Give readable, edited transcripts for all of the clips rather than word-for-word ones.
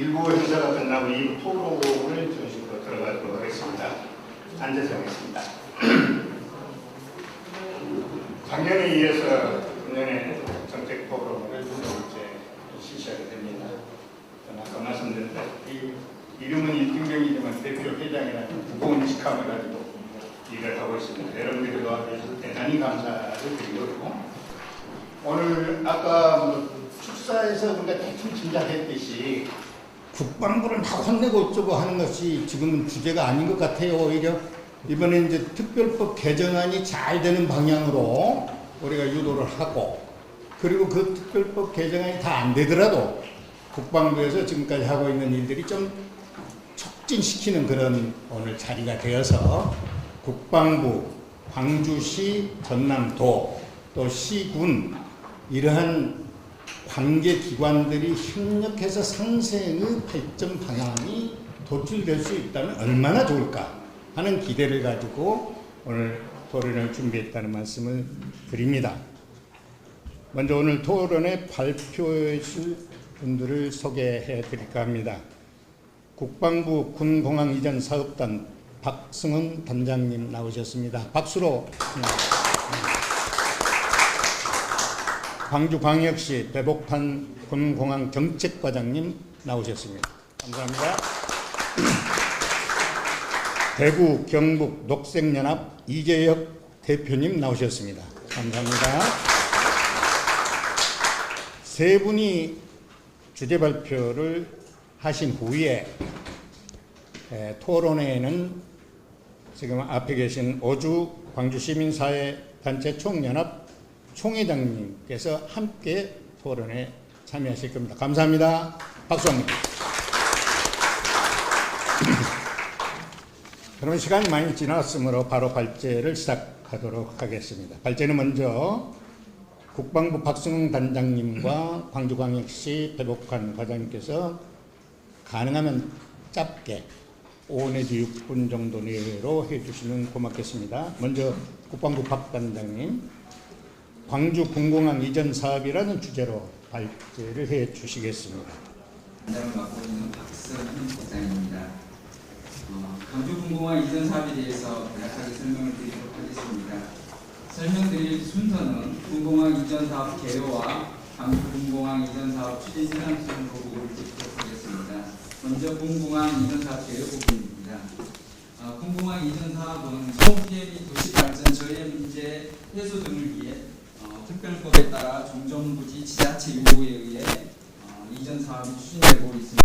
1부 행사가 끝나고 2부 토론을 정식으로 들어가도록 하겠습니다. 앉아서 하겠습니다. 작년에 이어서 금년에 정책 토론을 이제 실시하게 됩니다. 저는 아까 말씀드렸다시피 이름은 일등병이지만 대표 회장이라는 무거운 직함을 가지고 일을 하고 있습니다. 여러분들이 도와주셔서 대단히 감사를 드리고, 오늘 아까 축사에서 우리가 대충 짐작했듯이 국방부를 막 혼내고 어쩌고 하는 것이 지금은 주제가 아닌 것 같아요. 오히려 이번에 이제 특별법 개정안이 잘 되는 방향으로 우리가 유도를 하고, 그리고 그 특별법 개정안이 다 안 되더라도 국방부에서 지금까지 하고 있는 일들이 좀 촉진시키는 그런 오늘 자리가 되어서 국방부, 광주시, 전남도, 또 시군 이러한 관계기관들이 협력해서 상생의 발전 방향이 도출될 수 있다면 얼마나 좋을까 하는 기대를 가지고 오늘 토론을 준비했다는 말씀을 드립니다. 먼저 오늘 토론에 발표해 주실 분들을 소개해 드릴까 합니다. 국방부 군공항 이전 사업단 박승훈 단장님 나오셨습니다. 박수로. 광주광역시 배복판 군공항 정책과장님 나오셨습니다. 감사합니다. 대구 경북 녹색연합 이재혁 대표님 나오셨습니다. 감사합니다. 세 분이 주제 발표를 하신 후에 토론회에는 지금 앞에 계신 오주 광주시민사회단체 총연합 총회장님께서 함께 토론에 참여하실 겁니다. 감사합니다. 박수 한번. 그러면 시간이 많이 지났으므로 바로 발제를 시작하도록 하겠습니다. 발제는 먼저 국방부 박승훈 단장님과 광주광역시 배복환 과장님께서 가능하면 짧게 5 내지 6분 정도 내로 해주시면 고맙겠습니다. 먼저 국방부 박 단장님, 광주 군공항 이전 사업이라는 주제로 발제를 해 주시겠습니다. 단장을 맡고 있는 박승훈 부장입니다. 광주 군공항 이전 사업에 대해서 간략하게 설명을 드리도록 하겠습니다. 설명드릴 순서는 군공항 이전 사업 개요와 광주 군공항 이전 사업 추진 현황성 보고를 듣도록 하겠습니다. 먼저 군공항 이전 사업 개요 부분입니다. 군공항 이전 사업은 소피해 및 도시 발전 저해 문제 해소 등을 위해 특별법에 따라 종전부지 지자체 요구에 의해 이전 사업이 추진되고 있습니다.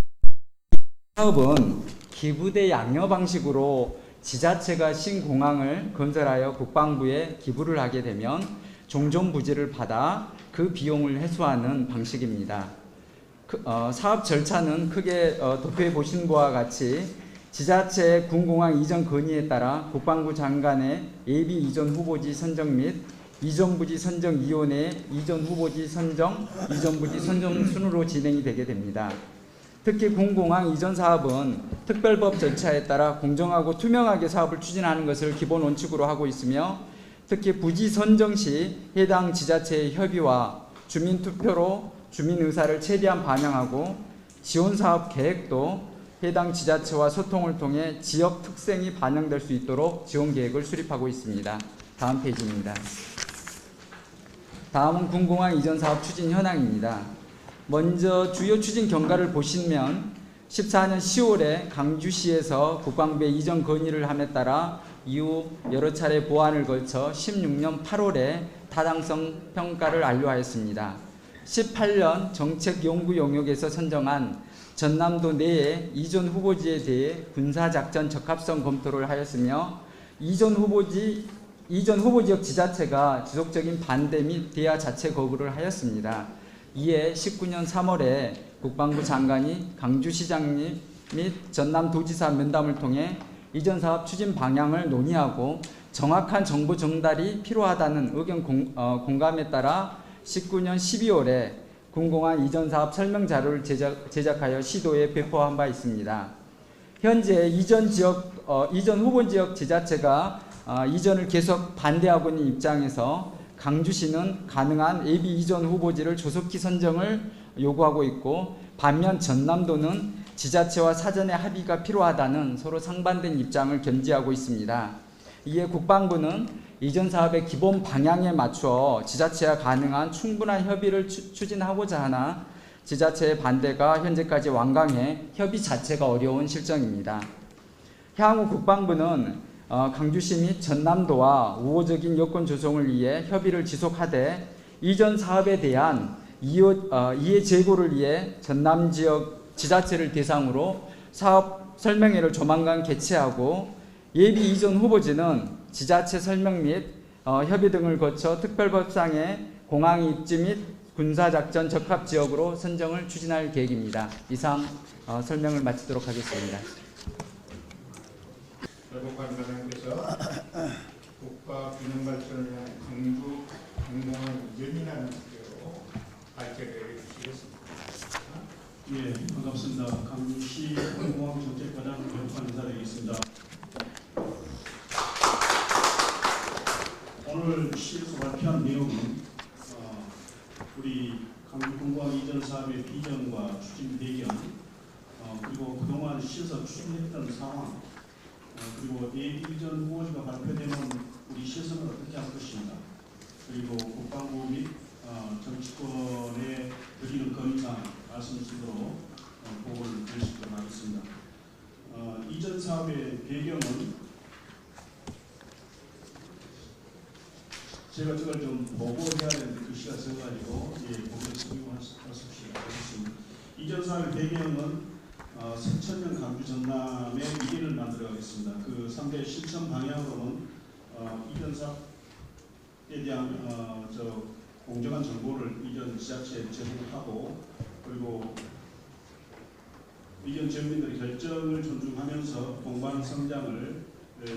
사업은 기부대 양여 방식으로 지자체가 신공항을 건설하여 국방부에 기부를 하게 되면 종전부지를 받아 그 비용을 회수하는 방식입니다. 사업 절차는 크게 도표에 보신 바와 같이 지자체의 군공항 이전 건의에 따라 국방부 장관의 예비 이전 후보지 선정 및 이전부지 선정위원회의 이전 후보지 선정, 이전부지 선정 순으로 진행이 되게 됩니다. 특히 군공항 이전 사업은 특별법 절차에 따라 공정하고 투명하게 사업을 추진하는 것을 기본 원칙으로 하고 있으며, 특히 부지 선정 시 해당 지자체의 협의와 주민투표로 주민 의사를 최대한 반영하고 지원사업 계획도 해당 지자체와 소통을 통해 지역 특성이 반영될 수 있도록 지원 계획을 수립하고 있습니다. 다음 페이지입니다. 다음은 군공항 이전 사업 추진 현황입니다. 먼저 주요 추진 경과를 보시면 14년 10월에 강주시에서 국방부에 이전 건의를 함에 따라 이후 여러 차례 보완을 거쳐 16년 8월에 타당성 평가를 완료하였습니다. 18년 정책 연구 영역에서 선정한 전남도 내의 이전 후보지에 대해 군사작전 적합성 검토를 하였으며, 이전 후보지역 지자체가 지속적인 반대 및 대화 자체 거부를 하였습니다. 이에 19년 3월에 국방부 장관이 강주시장님 및 전남도지사 면담을 통해 이전 사업 추진 방향을 논의하고 정확한 정보 전달이 필요하다는 의견 공감에 따라 19년 12월에 군공항 이전 사업 설명 자료를 제작하여 시도에 배포한 바 있습니다. 현재 이전 후보 지역 지자체가 이전을 계속 반대하고 있는 입장에서 강주시는 가능한 예비 이전 후보지를 조속히 선정을 요구하고 있고, 반면 전남도는 지자체와 사전에 합의가 필요하다는 서로 상반된 입장을 견지하고 있습니다. 이에 국방부는 이전 사업의 기본 방향에 맞추어 지자체와 가능한 충분한 협의를 추진하고자 하나 지자체의 반대가 현재까지 완강해 협의 자체가 어려운 실정입니다. 향후 국방부는 강주시 및 전남도와 우호적인 여건 조성을 위해 협의를 지속하되 이전 사업에 대한 이해 제고를 위해 전남 지역 지자체를 대상으로 사업 설명회를 조만간 개최하고 예비 이전 후보지는 지자체 설명 및 협의 등을 거쳐 특별법상의 공항 입지 및 군사작전 적합 지역으로 선정을 추진할 계획입니다. 이상 설명을 마치도록 하겠습니다. 대법관장께서 국가균형발전을 위한 강주 공공항 이전이라는 주제로 발제를 해주시겠습니다. 예, 반갑습니다. 강주시 공공항 정책과장 변판 인사드리겠습니다. 오늘 시에서 발표한 내용은 우리 강주 공공항 이전 사업의 비전과 추진 배경, 그리고 그동안 시에서 추진했던 상황, 그리고 예비 이전 후보지가 발표되면 우리 시에서는 어떻게 할 것인가, 그리고 국방부 및 정치권에 드리는 건의사항 말씀드리도록 보고를 드릴 수 있도록 하겠습니다. 이전 사업의 배경은 제가 저걸 좀 보고해야 되는데 글씨가 적어가지고 보고를 쓰고 할 수 없습니다. 이전 사업의 배경은 새천년 강주 전남의 미래를 만들어가겠습니다. 그 3대 실천 방향으로는 이전 사업에 대한 공정한 정보를 이전 지자체에 제공하고, 그리고 이전 지역민들의 결정을 존중하면서 동반 성장을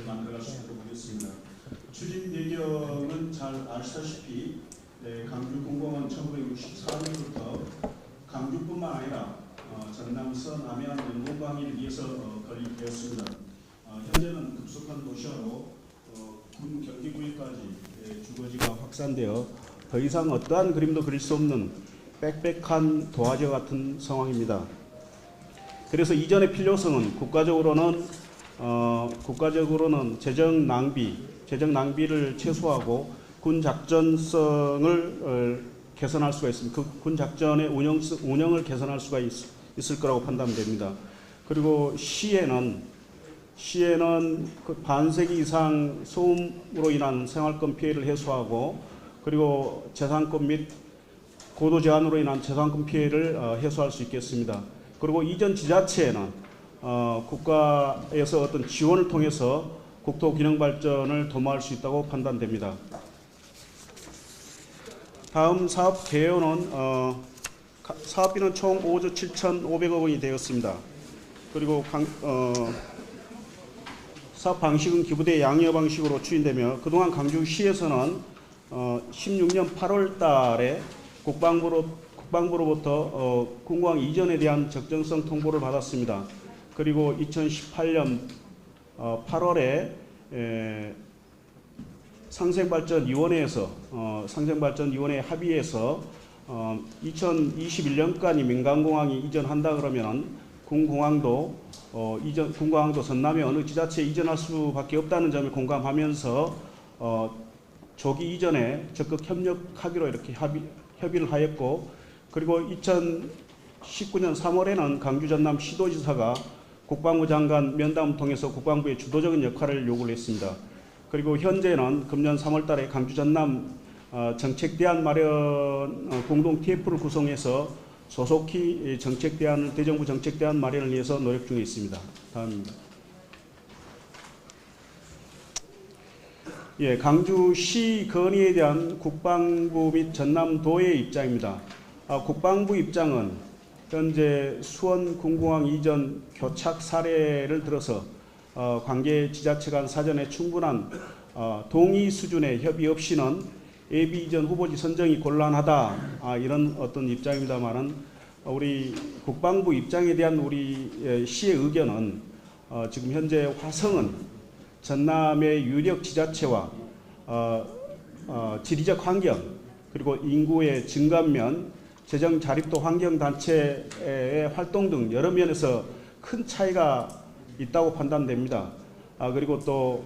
만들어갈 수 있도록 하겠습니다. 추진 배경은 잘 아시다시피 강주 공공은 1964년부터 강주뿐만 아니라 전남선, 남해안 연공강의를 위해서 건립되었습니다. 현재는 급속한 도시화로 군 경기구역까지 주거지가 확산되어 더 이상 어떠한 그림도 그릴 수 없는 빽빽한 도화지와 같은 상황입니다. 그래서 이전의 필요성은 국가적으로는 재정 낭비를 최소화하고 군 작전성을 개선할 수가 있습니다. 그 군 작전의 운영을 개선할 수가 있을 거라고 판단됩니다. 그리고 시에는 그 반세기 이상 소음으로 인한 생활권 피해를 해소하고, 그리고 재산권 및 고도 제한으로 인한 재산권 피해를 해소할 수 있겠습니다. 그리고 이전 지자체에는 국가에서 어떤 지원을 통해서 국토 균형 발전을 도모할 수 있다고 판단됩니다. 다음 사업 개요는 사업비는 총 5조 7,500억 원이 되었습니다. 그리고 사업 방식은 기부대 양여 방식으로 추진되며, 그동안 강주시에서는 16년 8월 달에 국방부로부터 공공항 이전에 대한 적정성 통보를 받았습니다. 그리고 2018년 8월에 상생발전위원회 합의해서 2021년까지 민간공항이 이전한다 그러면 군공항도 전남의 어느 지자체에 이전할 수밖에 없다는 점에 공감하면서 조기 이전에 적극 협력하기로 이렇게 협의를 하였고, 그리고 2019년 3월에는 강주 전남 시도지사가 국방부 장관 면담을 통해서 국방부의 주도적인 역할을 요구를 했습니다. 그리고 현재는 금년 3월 달에 강주 전남 정책대안 마련 공동 TF를 구성해서 소속히 대정부 정책대안 마련을 위해서 노력 중에 있습니다. 다음입니다. 강주시 건의에 대한 국방부 및 전남도의 입장입니다. 국방부 입장은 현재 수원 군공항 이전 교착 사례를 들어서 관계 지자체 간 사전에 충분한 동의 수준의 협의 없이는 예비 이전 후보지 선정이 곤란하다, 이런 어떤 입장입니다만은, 우리 국방부 입장에 대한 우리 시의 의견은 지금 현재 화성은 전남의 유력 지자체와 지리적 환경, 그리고 인구의 증가면 재정 자립도 환경단체의 활동 등 여러 면에서 큰 차이가 있다고 판단됩니다. 그리고 또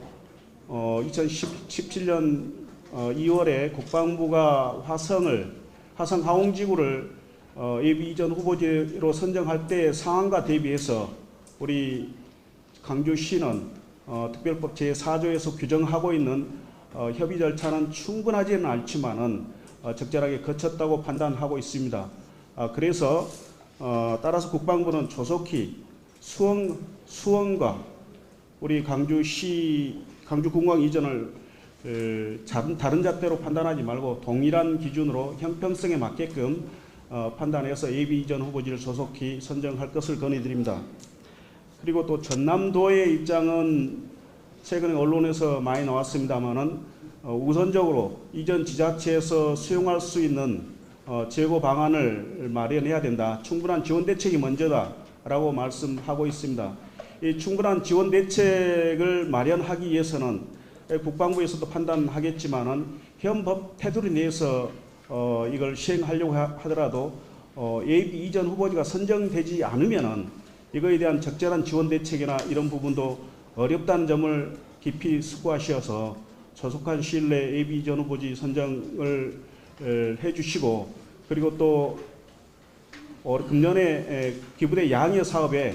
2017년 2월에 국방부가 화성 항공지구를 예비 이전 후보지로 선정할 때의 상황과 대비해서 우리 강주시는 특별법 제4조에서 규정하고 있는 협의 절차는 충분하지는 않지만은 적절하게 거쳤다고 판단하고 있습니다. 그래서 따라서 국방부는 조속히 수원과 우리 강주공항 이전을 다른 잣대로 판단하지 말고 동일한 기준으로 형평성에 맞게끔 판단해서 예비 이전 후보지를 조속히 선정할 것을 건의드립니다. 그리고 또 전남도의 입장은 최근에 언론에서 많이 나왔습니다만은 우선적으로 이전 지자체에서 수용할 수 있는 재고 방안을 마련해야 된다. 충분한 지원 대책이 먼저다라고 말씀하고 있습니다. 이 충분한 지원 대책을 마련하기 위해서는 국방부에서도 판단하겠지만은 현 법 테두리 내에서 이걸 시행하려고 하더라도 예비 이전 후보지가 선정되지 않으면은 이거에 대한 적절한 지원 대책이나 이런 부분도 어렵다는 점을 깊이 숙고하셔서 조속한 시일 내에 예비 이전 후보지 선정을 해주시고, 그리고 또 금년에 기부대 양여 사업에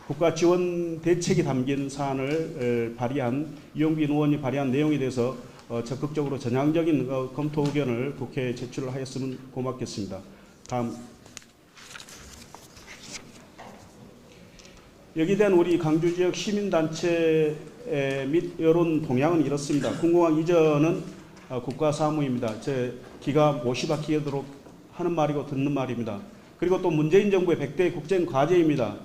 국가 지원 대책이 담긴 사안을 발의한 이용빈 의원이 발의한 내용에 대해서 적극적으로 전향적인 검토 의견을 국회에 제출을 하였으면 고맙겠습니다. 다음. 여기에 대한 우리 강주 지역 시민단체 및 여론 동향은 이렇습니다. 군공항 이전은 국가 사무입니다. 제 기가 못이 박히도록 하는 말이고 듣는 말입니다. 그리고 또 문재인 정부의 100대 국정 과제입니다.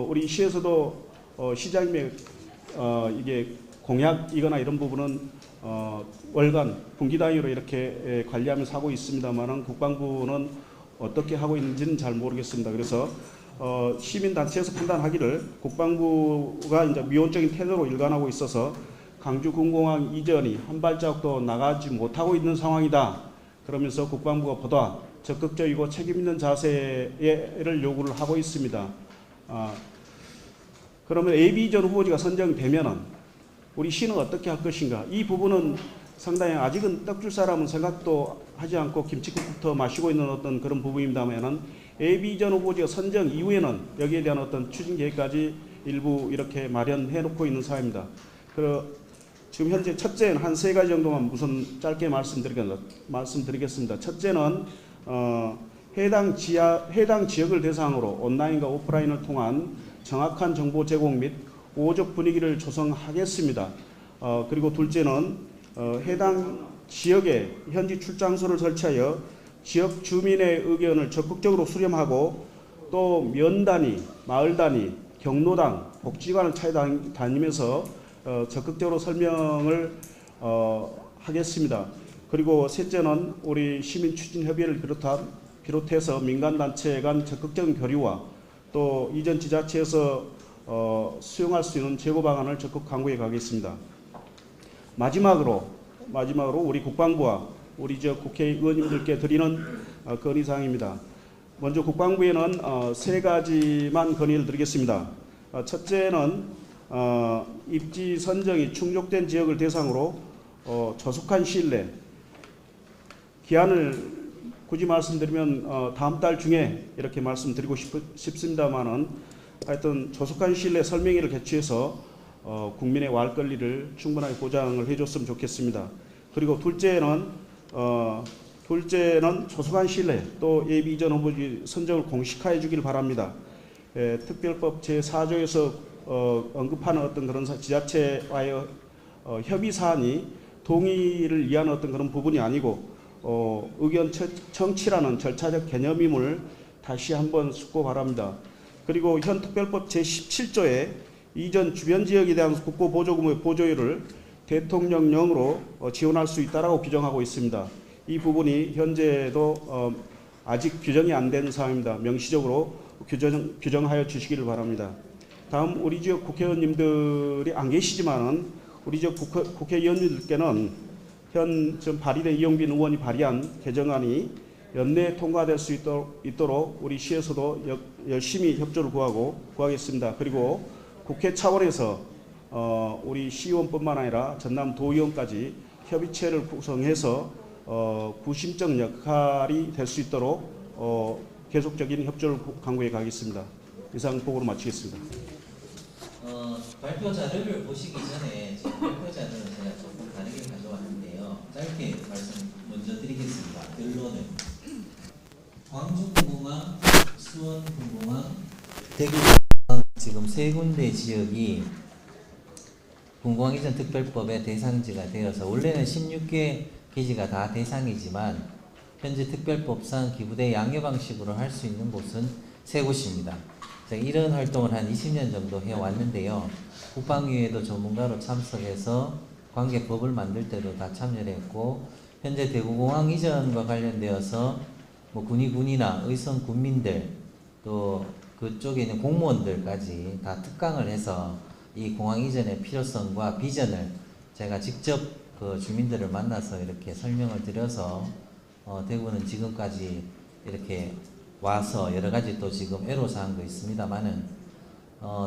우리 시에서도 시장님의 이게 공약이거나 이런 부분은 월간 분기 단위로 이렇게 관리하면서 하고 있습니다만 국방부는 어떻게 하고 있는지는 잘 모르겠습니다. 그래서 시민단체에서 판단하기를 국방부가 이제 미온적인 태도로 일관하고 있어서 강주 군공항 이전이 한 발자국도 나가지 못하고 있는 상황이다. 그러면서 국방부가 보다 적극적이고 책임 있는 자세를 요구를 하고 있습니다. 그러면 예비 이전 후보지가 선정되면은 우리 시는 어떻게 할 것인가? 이 부분은 상당히 아직은 떡줄 사람은 생각도 하지 않고 김치국부터 마시고 있는 어떤 그런 부분입니다만은 예비 이전 후보지가 선정 이후에는 여기에 대한 어떤 추진 계획까지 일부 이렇게 마련해 놓고 있는 사항입니다. 지금 현재 첫째는 한 세 가지 정도만 우선 짧게 말씀드리겠습니다. 첫째는 해당 지역을 대상으로 온라인과 오프라인을 통한 정확한 정보 제공 및 우호적 분위기를 조성하겠습니다. 그리고 둘째는 해당 지역에 현지 출장소를 설치하여 지역 주민의 의견을 적극적으로 수렴하고 또 면 단위, 마을 단위, 경로당, 복지관을 찾아다니면서 적극적으로 설명을 하겠습니다. 그리고 셋째는 우리 시민추진협의회를 비롯해서 민간단체 간 적극적인 교류와 또 이전 지자체에서 수용할 수 있는 재고 방안을 적극 강구해 가겠습니다. 마지막으로 우리 국방부와 우리 국회의원님들께 드리는 건의사항입니다. 먼저 국방부에는 세 가지만 건의를 드리겠습니다. 첫째는 입지 선정이 충족된 지역을 대상으로 조속한 시일 내 기한을 굳이 말씀드리면 다음 달 중에 이렇게 말씀드리고 싶습니다만은 하여튼 조속한 시일 내 설명회를 개최해서 국민의 알 권리를 충분하게 보장을 해줬으면 좋겠습니다. 그리고 둘째는 조속한 시일 내에 또 예비 이전 후보지 선정을 공식화해 주길 바랍니다. 특별법 제4조에서 언급하는 어떤 그런 지자체와의 협의 사안이 동의를 위한 어떤 그런 부분이 아니고 의견 청취라는 절차적 개념임을 다시 한번 숙고 바랍니다. 그리고 현 특별법 제17조에 이전 주변 지역에 대한 국고 보조금의 보조율을 대통령령으로 지원할 수 있다라고 규정하고 있습니다. 이 부분이 현재도 아직 규정이 안 된 사항입니다. 명시적으로 규정하여 주시기를 바랍니다. 다음 우리 지역 국회의원님들이 안 계시지만은 우리 지역 국회의원님들께는 현 지금 발의된 이용빈 의원이 발의한 개정안이 연내에 통과될 수 있도록 우리 시에서도 열심히 협조를 구하겠습니다. 그리고 국회 차원에서 우리 시의원뿐만 아니라 전남 도의원까지 협의체를 구성해서 구심적 역할이 될 수 있도록 계속적인 협조를 강구해 가겠습니다. 이상 보고로 마치겠습니다. 발표 자료를 보시기 전에 지금 발표 자료는 제가 조금 다르게 가져왔는데요. 짧게 말씀 먼저 드리겠습니다. 결론은 광주군공항, 수원군공항, 대구군공항 지금 세 군데 지역이 군공항 이전 특별법의 대상지가 되어서 원래는 16개 기지가 다 대상이지만 현재 특별법상 기부대 양여 방식으로 할 수 있는 곳은 세 곳입니다. 이런 활동을 한 20년 정도 해왔는데요. 국방위에도 전문가로 참석해서 관계법을 만들 때도 다 참여를 했고, 현재 대구공항 이전과 관련되어서 뭐 군이나 의성 군민들 또 그쪽에 있는 공무원들까지 다 특강을 해서 이 공항 이전의 필요성과 비전을 제가 직접 그 주민들을 만나서 이렇게 설명을 드려서 대구는 지금까지 이렇게 와서 여러 가지 또 지금 애로사항도 있습니다만은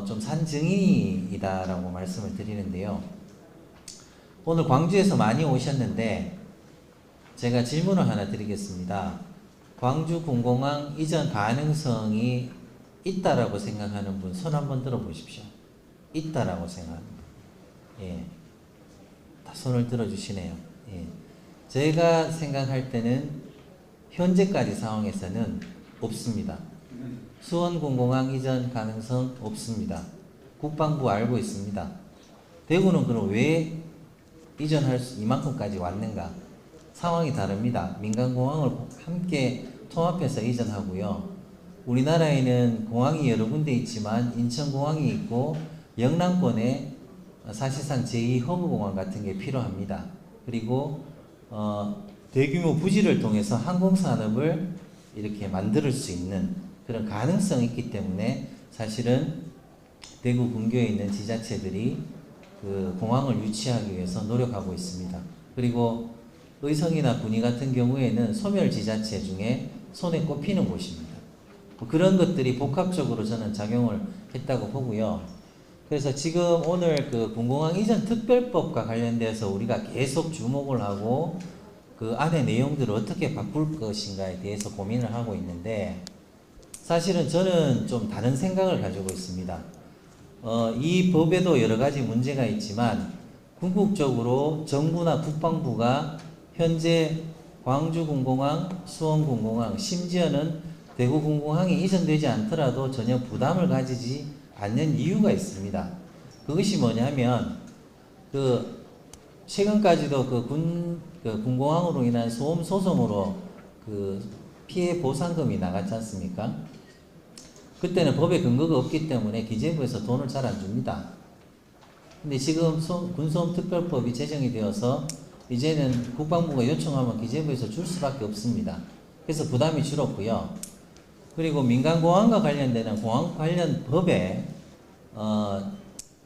좀 산증인이다라고 말씀을 드리는데요. 오늘 광주에서 많이 오셨는데 제가 질문을 하나 드리겠습니다. 광주 군공항 이전 가능성이 있다라고 생각하는 분 손 한번 들어보십시오. 있다라고 생각합니다. 예, 다 손을 들어주시네요. 예, 제가 생각할 때는 현재까지 상황에서는 없습니다. 수원군공항 이전 가능성 없습니다. 국방부 알고 있습니다. 대구는 그럼 왜 이전할 수 이만큼까지 왔는가? 상황이 다릅니다. 민간공항을 함께 통합해서 이전하고요. 우리나라에는 공항이 여러 군데 있지만 인천공항이 있고 영남권에 사실상 제2허브공항 같은 게 필요합니다. 그리고 대규모 부지를 통해서 항공산업을 이렇게 만들 수 있는 그런 가능성이 있기 때문에 사실은 대구 근교에 있는 지자체들이 그 공항을 유치하기 위해서 노력하고 있습니다. 그리고 의성이나 군위 같은 경우에는 소멸 지자체 중에 손에 꼽히는 곳입니다. 그런 것들이 복합적으로 저는 작용을 했다고 보고요. 그래서 지금 오늘 그 군공항 이전 특별법과 관련돼서 우리가 계속 주목을 하고 그 안의 내용들을 어떻게 바꿀 것인가에 대해서 고민을 하고 있는데, 사실은 저는 좀 다른 생각을 가지고 있습니다. 이 법에도 여러 가지 문제가 있지만 궁극적으로 정부나 국방부가 현재 광주군공항, 수원군공항, 심지어는 대구군공항이 이전되지 않더라도 전혀 부담을 가지지 않는 이유가 있습니다. 그것이 뭐냐면 최근까지도 군공항으로 인한 소음 소송으로 피해 보상금이 나갔지 않습니까? 그때는 법에 근거가 없기 때문에 기재부에서 돈을 잘 안 줍니다. 근데 지금 군소음 특별법이 제정이 되어서 이제는 국방부가 요청하면 기재부에서 줄 수밖에 없습니다. 그래서 부담이 줄었고요. 그리고 민간공항과 관련되는 공항 관련 법에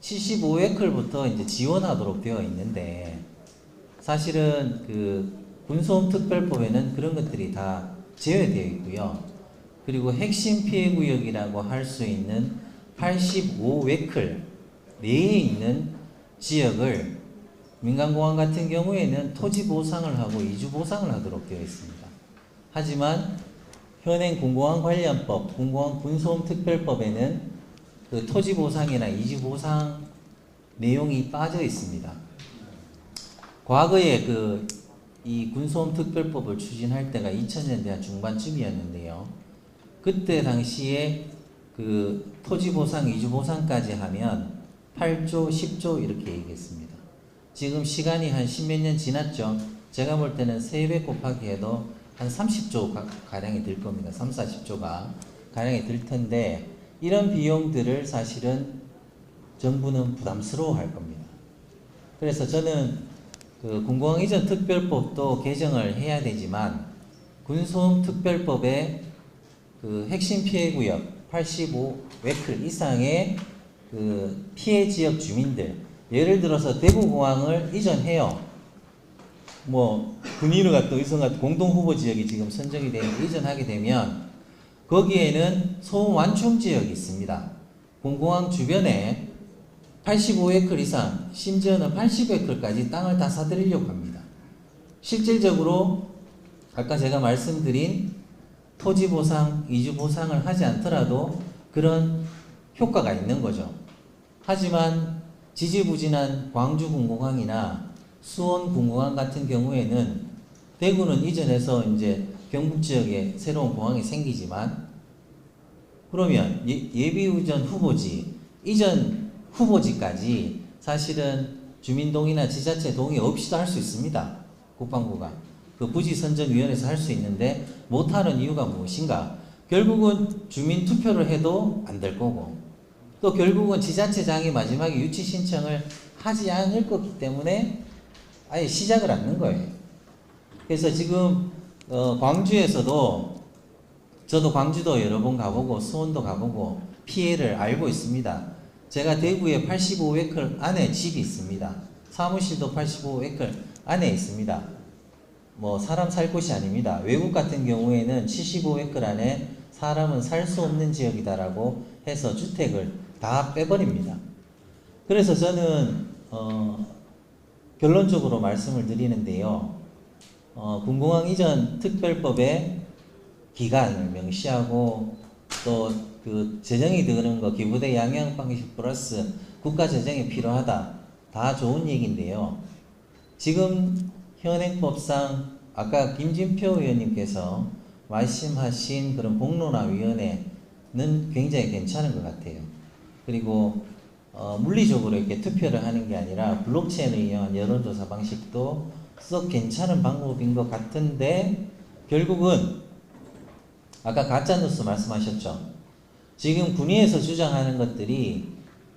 75에클부터 이제 지원하도록 되어 있는데, 사실은 군소음 특별법에는 그런 것들이 다 제외되어 있고요. 그리고 핵심 피해구역이라고 할 수 있는 85웨클 내에 있는 지역을 민간공항 같은 경우에는 토지 보상을 하고 이주 보상을 하도록 되어 있습니다. 하지만 현행 군공항 관련법, 군공항 군소음 특별법에는 그 토지 보상이나 이주 보상 내용이 빠져 있습니다. 과거에 이 군소음 특별법을 추진할 때가 2000년대 한 중반쯤이었는데요. 그때 당시에 토지 보상, 이주 보상까지 하면 8조, 10조 이렇게 얘기했습니다. 지금 시간이 한 10몇 년 지났죠. 제가 볼 때는 3배 곱하기 해도 한 30조 가량이 들 겁니다. 3, 40조가 가량이 들 텐데, 이런 비용들을 사실은 정부는 부담스러워 할 겁니다. 그래서 저는 군공항 이전 특별법도 개정을 해야 되지만 군소음 특별법의 핵심 피해구역 85웨클 이상의 피해 지역 주민들, 예를 들어서 대구공항을 이전해요. 뭐 군의로 같은 의성 같은 공동 후보 지역이 지금 선정이 되어 이전하게 되면 거기에는 소완충 지역이 있습니다. 공공항 주변에 85에클 이상, 심지어는 80에클까지 땅을 다 사들이려고 합니다. 실질적으로 아까 제가 말씀드린 토지 보상, 이주 보상을 하지 않더라도 그런 효과가 있는 거죠. 하지만 지지부진한 광주 군공항이나 수원 군공항 같은 경우에는 대구는 이전해서 이제 경북 지역에 새로운 공항이 생기지만 그러면 예비우전 후보지, 이전 후보지까지 사실은 주민동의나 지자체 동의 없이도 할 수 있습니다. 국방부가. 그 부지선정위원회에서 할 수 있는데 못하는 이유가 무엇인가? 결국은 주민투표를 해도 안 될 거고 또 결국은 지자체장이 마지막에 유치 신청을 하지 않을 거기 때문에 아예 시작을 않는 거예요. 그래서 지금 광주에서도 저도 광주도 여러 번 가보고 수원도 가보고 피해를 알고 있습니다. 제가 대구에 85에클 안에 집이 있습니다. 사무실도 85에클 안에 있습니다. 뭐 사람 살 곳이 아닙니다. 외국 같은 경우에는 75에클 안에 사람은 살 수 없는 지역이다라고 해서 주택을 다 빼버립니다. 그래서 저는 결론적으로 말씀을 드리는데요. 군공항 이전 특별법의 기간을 명시하고 또 그 재정이 드는 거 기부대 양형 방식 플러스 국가 재정이 필요하다. 다 좋은 얘기인데요. 지금 현행법상 아까 김진표 의원님께서 말씀하신 그런 복로나위원회는 굉장히 괜찮은 것 같아요. 그리고 물리적으로 이렇게 투표를 하는 게 아니라 블록체인을 이용한 여론조사 방식도 썩 괜찮은 방법인 것 같은데 결국은 아까 가짜뉴스 말씀하셨죠. 지금 군의에서 주장하는 것들이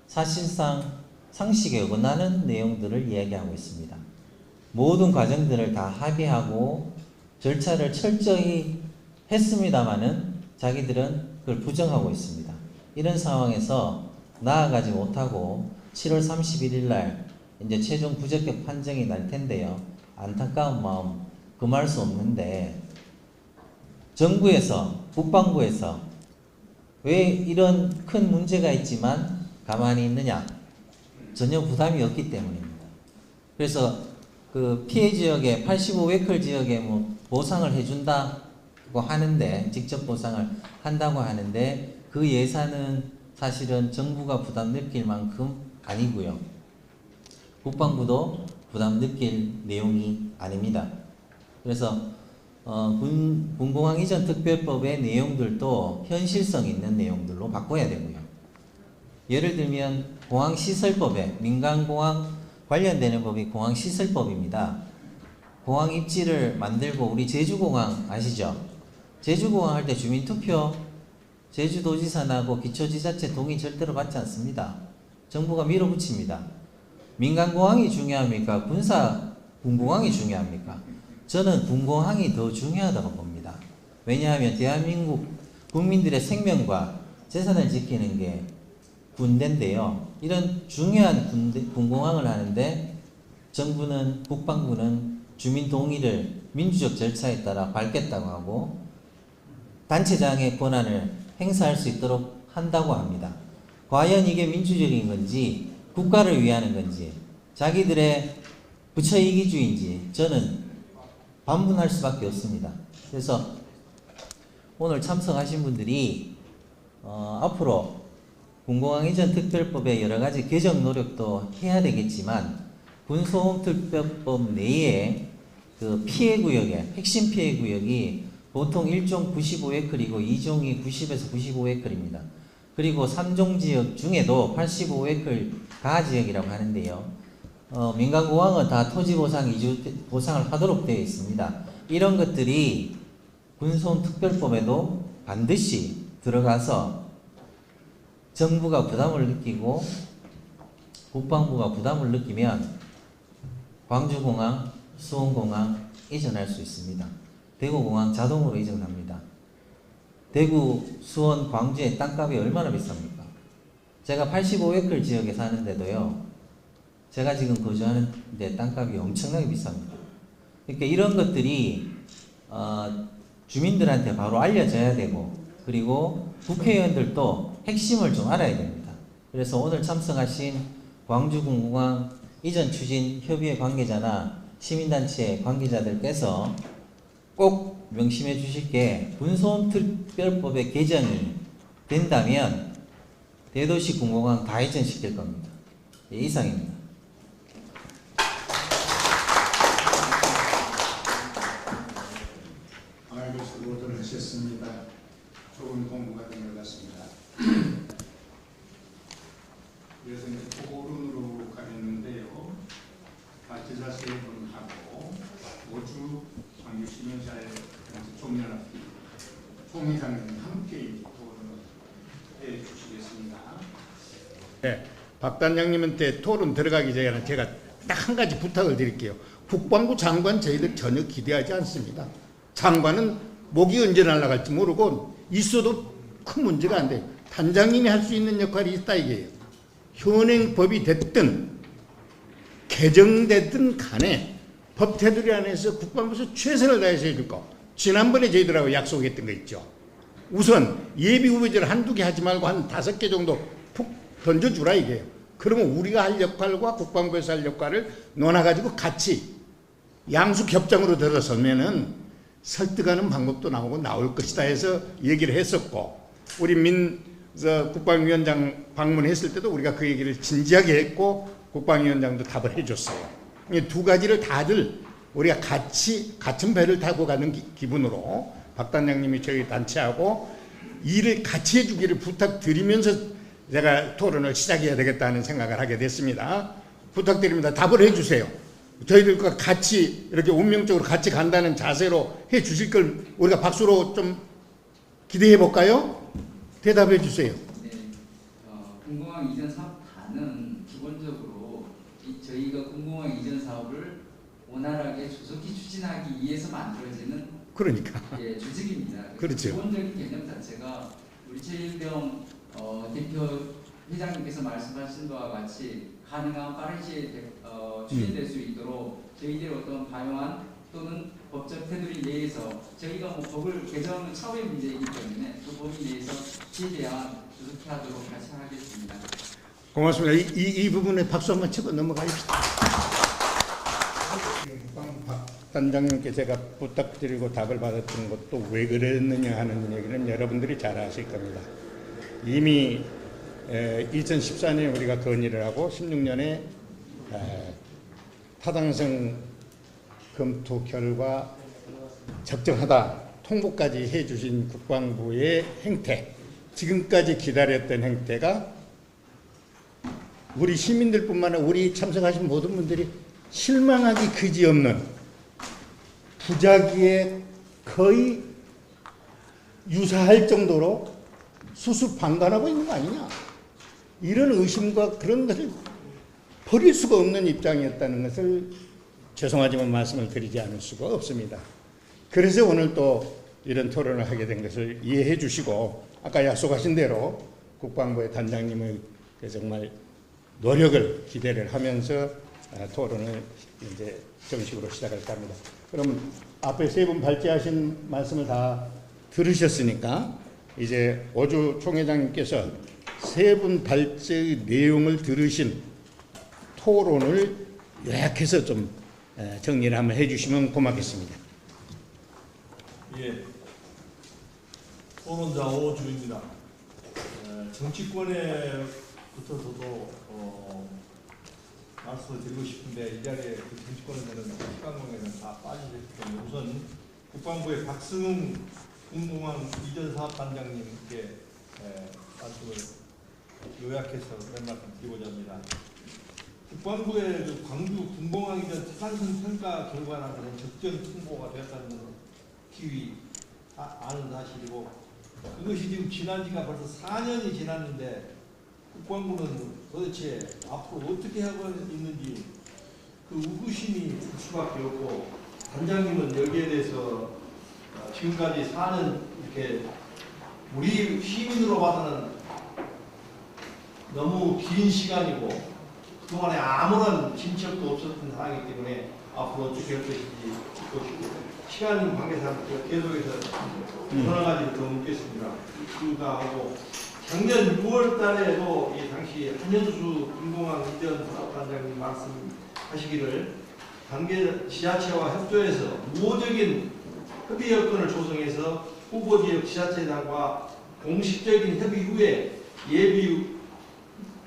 사실상 상식에 어긋나는 내용들을 이야기하고 있습니다. 모든 과정들을 다 합의하고 절차를 철저히 했습니다마는 자기들은 그걸 부정하고 있습니다. 이런 상황에서 나아가지 못하고 7월 31일 날 이제 최종 부적격 판정이 날 텐데요. 안타까운 마음 금할 수 없는데 정부에서 국방부에서 왜 이런 큰 문제가 있지만 가만히 있느냐? 전혀 부담이 없기 때문입니다. 그래서 그 피해 지역에 85에클 지역에 뭐 보상을 해준다고 하는데 직접 보상을 한다고 하는데 그 예산은 사실은 정부가 부담 느낄 만큼 아니고요. 국방부도 부담 느낄 내용이 아닙니다. 그래서 군공항 이전 특별법의 내용들도 현실성 있는 내용들로 바꿔야 되고요. 예를 들면 공항시설법에 민간공항 관련되는 법이 공항시설법입니다. 공항 입지를 만들고 우리 제주공항 아시죠? 제주공항 할 때 주민투표 제주도지사나고 기초지자체 동의 절대로 받지 않습니다. 정부가 밀어붙입니다. 민간공항이 중요합니까? 군공항이 중요합니까? 저는 군공항이 더 중요하다고 봅니다. 왜냐하면 대한민국 국민들의 생명과 재산을 지키는 게 군대인데요. 이런 중요한 군공항을 하는데 정부는 국방부는 주민 동의를 민주적 절차에 따라 밟겠다고 하고 단체장의 권한을 행사할 수 있도록 한다고 합니다. 과연 이게 민주적인 건지 국가를 위하는 건지 자기들의 부처이기주의인지 저는 반문할 수밖에 없습니다. 그래서 오늘 참석하신 분들이 앞으로 군공항 이전 특별법의 여러 가지 개정 노력도 해야 되겠지만 군소음 특별법 내에 그 피해 구역의 핵심 피해 구역이 보통 1종 95에클이고 2종이 90에서 95에클입니다. 그리고 3종 지역 중에도 85에클 가 지역이라고 하는데요. 민간공항은 다 토지보상, 이주보상을 하도록 되어 있습니다. 이런 것들이 군소음 특별법에도 반드시 들어가서 정부가 부담을 느끼고 국방부가 부담을 느끼면 광주공항, 수원공항 이전할 수 있습니다. 대구공항 자동으로 이전합니다. 대구, 수원, 광주의 땅값이 얼마나 비쌉니까? 제가 85에클 지역에 사는데도요. 제가 지금 거주하는 데 땅값이 엄청나게 비쌉니다. 그러니까 이런 것들이 주민들한테 바로 알려져야 되고, 그리고 국회의원들도 핵심을 좀 알아야 됩니다. 그래서 오늘 참석하신 광주군공항 이전 추진 협의회 관계자나 시민단체 관계자들께서 꼭 명심해 주실 게, 군소음특별법의 개정이 된다면 대도시 군공항 다 이전시킬 겁니다. 예, 이상입니다. 아이고, 수고들 하셨습니다. 좋은 공부가 된 것 같습니다. 그래서 이제 토론으로 가겠는데요. 지자 세 분하고 오주 광주시민사회 총연합 총회장님 함께 토론을 해 주시겠습니다. 네, 박 단장님한테 토론 들어가기 전에 제가 딱 한 가지 부탁을 드릴게요. 국방부 장관 저희들 전혀 기대하지 않습니다. 장관은 목이 언제 날아갈지 모르고 있어도 큰 문제가 안 돼요. 단장님이 할 수 있는 역할이 있다 이게요. 현행법이 됐든 개정됐든 간에 법 테두리 안에서 국방부에서 최선을 다해서 해줄 거. 지난번에 저희들하고 약속했던 거 있죠. 우선 예비 후보지를 한두 개 하지 말고 한 5개 정도 푹 던져주라 이게요. 그러면 우리가 할 역할과 국방부에서 할 역할을 논아가지고 같이 양수 협정으로 들어서면은 설득하는 방법도 나오고 나올 것이다 해서 얘기를 했었고, 우리 국방위원장 방문했을 때도 우리가 그 얘기를 진지하게 했고 국방위원장도 답을 해줬어요. 이 두 가지를 다들 우리가 같은 배를 타고 가는 기분으로 박 단장님이 저희 단체하고 일을 같이 해주기를 부탁드리면서 제가 토론을 시작해야 되겠다는 생각을 하게 됐습니다. 부탁드립니다. 답을 해주세요. 저희들과 같이 이렇게 운명적으로 같이 간다는 자세로 해 주실 걸 우리가 박수로 좀 기대해 볼까요? 대답해 주세요. 네, 군공항 이전 사업단은 기본적으로 저희가 군공항 이전 사업을 원활하게 조속히 추진하기 위해서 만들어지는 그러니까. 예, 조직입니다. 그렇죠. 기본적인 개념 자체가 우리 최일병 대표 회장님께서 말씀하신 바와 같이 가능한 빠른 시에 추진될 수 있도록 저희들의 어떤 가용한 또는 법적 테두리 내에서 저희가 뭐 법을 개정은 차후의 문제이기 때문에 그 범위 내에서 최대한 조속히 하도록 같이 하겠습니다. 고맙습니다. 이 부분에 박수 한번 치고 넘어가십시다. 박 단장님께 제가 부탁드리고 답을 받았던 것도 왜 그랬느냐 하는 얘기는 여러분들이 잘 아실 겁니다. 이미 2014년에 우리가 건의를 하고 16년에 타당성 검토 결과 적정하다 통보까지 해주신 국방부의 행태, 지금까지 기다렸던 행태가 우리 시민들뿐만 아니라 우리 참석하신 모든 분들이 실망하기 그지없는 부작위에 거의 유사할 정도로 수수방관하고 있는 거 아니냐, 이런 의심과 그런 것을 버릴 수가 없는 입장이었다는 것을 죄송하지만 말씀을 드리지 않을 수가 없습니다. 그래서 오늘 또 이런 토론을 하게 된 것을 이해해 주시고, 아까 약속하신 대로 국방부의 단장님의 정말 노력을 기대를 하면서 토론을 이제 정식으로 시작할까 합니다. 그럼 앞에 세 분 발제하신 말씀을 다 들으셨으니까 이제 오주 총회장님께서 세 분 발제의 내용을 들으신 토론을 요약해서 좀 정리를 한번 해주시면 고맙겠습니다. 예, 토론자 오주입니다. 정치권에부터도 말씀을 드리고 싶은데 이 자리에 그 정치권에서는 시간공에는 다 빠지셨기 때문에 우선 국방부의 박승웅 군공항 이전 사업단장님께 말씀을 요약해서 그런 말씀 드리고자 합니다. 국방부의 그 광주 군공항 이전 타당성 평가 결과나 그런 적정 통보가 되었다는 것은 기위 아는 사실이고, 그것이 지금 지난 지가 벌써 4년이 지났는데 국방부는 도대체 앞으로 어떻게 하고 있는지 그 의구심이 들 수밖에 없고, 단장님은 여기에 대해서 지금까지 4년 이렇게 우리 시민으로 봐서는 너무 긴 시간이고 그동안에 아무런 진척도 없었던 상황이기 때문에 앞으로 어떻게 할 것인지 또 시간 관계상 계속해서 여러 가지를 더 묻겠습니다. 그가 하고 작년 6월 달에도 이 당시 한현수 군공항 이전 사업단장님 말씀하시기를 관계 지자체와 협조해서 우호적인 협의 여건을 조성해서 후보 지역 지자체장과 공식적인 협의 후에 예비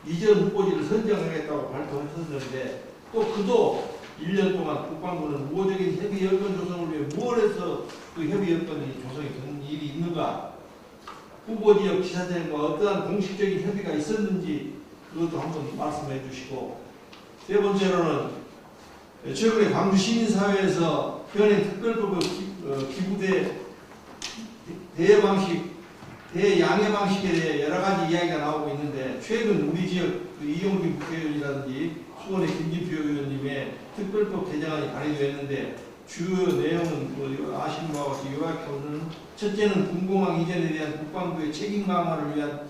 이전 후보지를 선정하겠다고 발표하셨는데 또 그도 1년 동안 국방부는 우호적인 협의 여건 조성을 위해 무엇 해서 그 협의 여건이 조성이 된 일이 있는가, 후보 지역 지자체장과 어떠한 공식적인 협의가 있었는지 그것도 한번 말씀해 주시고, 세 번째로는 최근에 광주 시민사회에서 현행 특별법의 기부대 대여 방식, 대양해 방식에 대해 여러 가지 이야기가 나오고 있는데, 최근 우리 지역 이용기 국회의원이라든지 수원의 김진표 의원님의 특별법 개정안이 발의되었는데 주요 내용은 아시는 바와 같이 요약해보면, 첫째는 군공항 이전에 대한 국방부의 책임 강화를 위한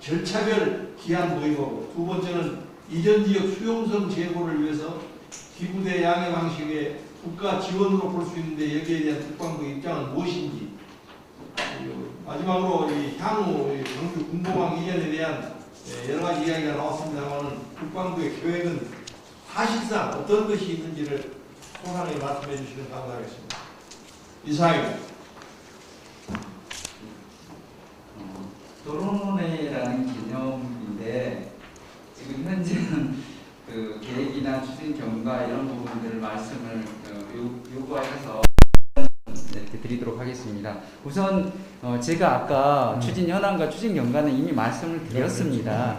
절차별 기한 도입하고, 두 번째는 이전 지역 수용성 제고를 위해서 기부대 양해 방식의 국가 지원으로 볼 수 있는데 여기에 대한 국방부의 입장은 무엇인지, 마지막으로 향후 광주 군공항 이전에 대한 여러 가지 이야기가 나왔습니다만 국방부의 계획은 사실상 어떤 것이 있는지를 소상하게 말씀해 주시면 감사하겠습니다. 이상입니다. 도론회라는 개념인데 지금 현재는 그 계획이나 추진 경과 이런 부분들을 말씀을 요구하셔서 이렇게 드리도록 하겠습니다. 우선 제가 아까 추진 현황과 추진 경과는 이미 말씀을 드렸습니다.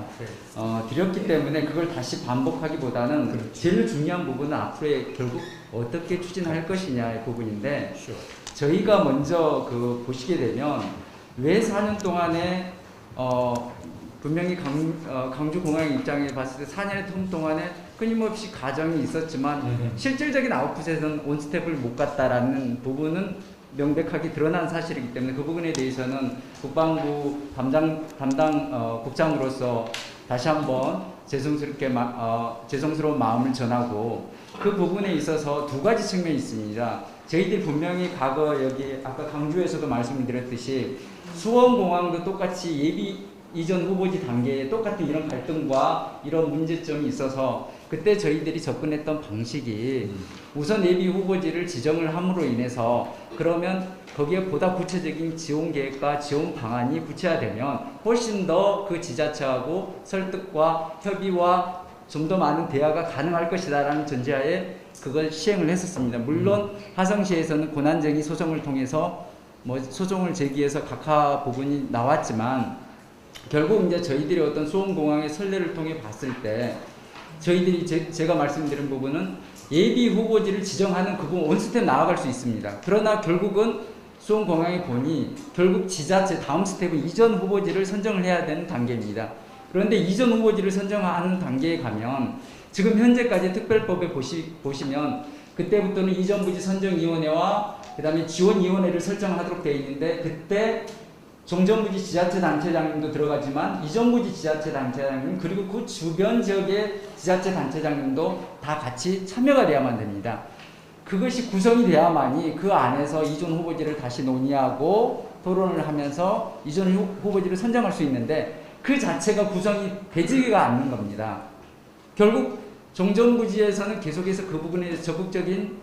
드렸기 때문에 그걸 다시 반복하기보다는 제일 중요한 부분은 앞으로 결국 어떻게 추진할 것이냐의 부분인데, 저희가 먼저 보시게 되면 왜 4년 동안에 분명히 강주공항 입장에 봤을 때 4년의 텀 동안에 끊임없이 과정이 있었지만 실질적인 아웃풋에서는 온스텝을 못 갔다라는 부분은 명백하게 드러난 사실이기 때문에 그 부분에 대해서는 국방부 담당 국장으로서 다시 한번 죄송스러운 마음을 전하고, 그 부분에 있어서 두 가지 측면이 있습니다. 저희들이 분명히 과거 여기 아까 강주에서도 말씀드렸듯이 수원공항도 똑같이 예비 이전 후보지 단계에 똑같은 이런 갈등과 이런 문제점이 있어서 그때 저희들이 접근했던 방식이 우선 예비 후보지를 지정을 함으로 인해서 그러면 거기에 보다 구체적인 지원 계획과 지원 방안이 구체화되면 훨씬 더 그 지자체하고 설득과 협의와 좀 더 많은 대화가 가능할 것이다라는 전제하에 그걸 시행을 했었습니다. 물론 화성시에서는 고난쟁의 소송을 통해서 소송을 제기해서 각하 부분이 나왔지만 결국 이제 저희들이 어떤 수원공항의 선례를 통해 봤을 때 저희들이 제가 말씀드린 부분은 예비 후보지를 지정하는 그 부분 원스텝 나아갈 수 있습니다. 그러나 결국은 수원공항에 보니 결국 지자체 다음 스텝은 이전 후보지를 선정을 해야 되는 단계입니다. 그런데 이전 후보지를 선정하는 단계에 가면 지금 현재까지 특별법에 보시면 그때부터는 이전부지 선정위원회와 그 다음에 지원위원회를 설정하도록 되어 있는데, 그때 종전부지 지자체 단체장님도 들어가지만 이전부지 지자체 단체장님 그리고 그 주변 지역의 지자체 단체장님도 다 같이 참여가 돼야만 됩니다. 그것이 구성이 돼야만이 그 안에서 이전 후보지를 다시 논의하고 토론을 하면서 이전 후보지를 선정할 수 있는데, 그 자체가 구성이 되지가 않는 겁니다. 결국 종전부지에서는 계속해서 그 부분에 대해서 적극적인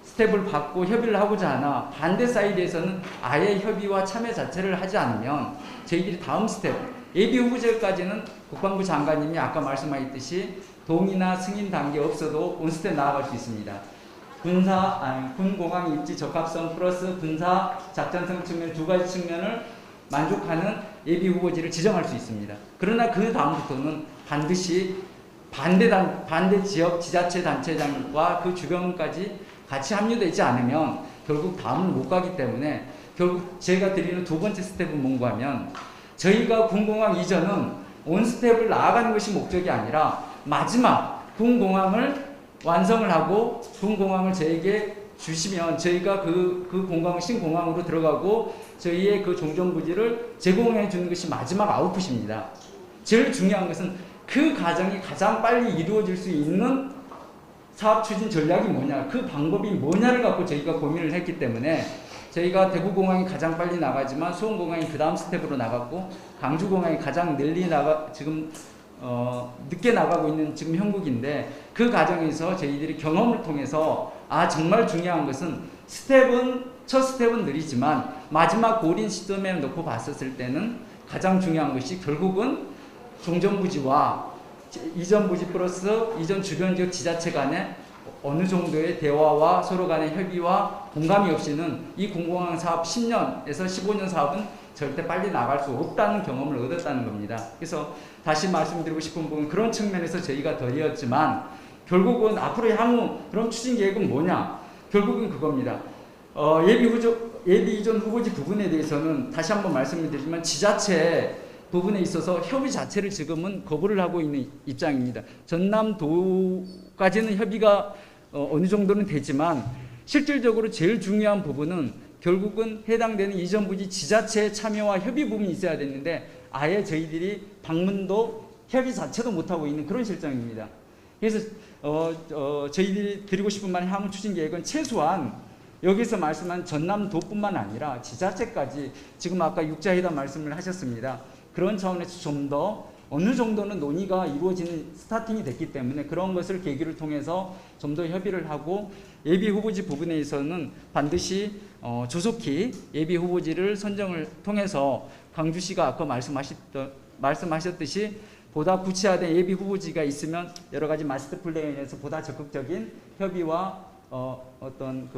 스텝을 받고 협의를 하고자 하나, 반대 사이드에서는 아예 협의와 참여 자체를 하지 않으면 저희들이 다음 스텝 예비 후보지까지는 국방부 장관님이 아까 말씀하셨듯이 동의나 승인 단계 없어도 온스텝 나아갈 수 있습니다. 군공항 입지 적합성 플러스 군사 작전성 측면 두 가지 측면을 만족하는 예비 후보지를 지정할 수 있습니다. 그러나 그 다음부터는 반드시 반대 지역 지자체 단체장과 그 주변까지 같이 합류되지 않으면 결국 다음은 못 가기 때문에, 결국 제가 드리는 두 번째 스텝은 뭔가 하면, 저희가 군공항 이전은 온스텝을 나아가는 것이 목적이 아니라 마지막 군공항을 완성을 하고 군공항을 저에게 주시면 저희가 그 공항 신공항으로 들어가고 저희의 그 종전부지를 제공해 주는 것이 마지막 아웃풋입니다. 제일 중요한 것은 그 과정이 가장 빨리 이루어질 수 있는 사업 추진 전략이 뭐냐, 그 방법이 뭐냐를 갖고 저희가 고민을 했기 때문에 저희가 대구공항이 가장 빨리 나가지만 수원공항이 그 다음 스텝으로 나갔고 광주공항이 가장 지금 늦게 나가고 있는 지금 형국인데, 그 과정에서 저희들이 경험을 통해서 정말 중요한 것은 첫 스텝은 느리지만 마지막 고린 시점에 놓고 봤었을 때는 가장 중요한 것이 결국은 종전부지와 이전부지 플러스 이전 주변 지역 지자체 간의 어느 정도의 대화와 서로 간의 협의와 공감이 없이는 이 공공항 사업 10년에서 15년 사업은 절대 빨리 나갈 수 없다는 경험을 얻었다는 겁니다. 그래서 다시 말씀드리고 싶은 부분, 그런 측면에서 저희가 덜이었지만 결국은 앞으로 향후 그런 추진 계획은 뭐냐, 결국은 그겁니다. 예비 이전 후보지 부분에 대해서는 다시 한번 말씀을 드리지만 지자체 부분에 있어서 협의 자체를 지금은 거부를 하고 있는 입장입니다. 전남도까지는 협의가 어느 정도는 되지만 실질적으로 제일 중요한 부분은 결국은 해당되는 이전 부지 지자체의 참여와 협의 부분이 있어야 되는데 아예 저희들이 방문도 협의 자체도 못하고 있는 그런 실정입니다. 그래서 저희들이 드리고 싶은 말, 향후 추진 계획은 최소한 여기서 말씀한 전남도뿐만 아니라 지자체까지, 지금 아까 육자회담 말씀을 하셨습니다. 그런 차원에서 좀 더 어느 정도는 논의가 이루어지는 스타팅이 됐기 때문에 그런 것을 계기를 통해서 좀 더 협의를 하고, 예비 후보지 부분에서는 반드시 조속히 예비 후보지를 선정을 통해서 광주시가 아까 말씀하셨듯이 보다 구체화된 예비 후보지가 있으면 여러 가지 마스터 플랜에서 보다 적극적인 협의와 어떤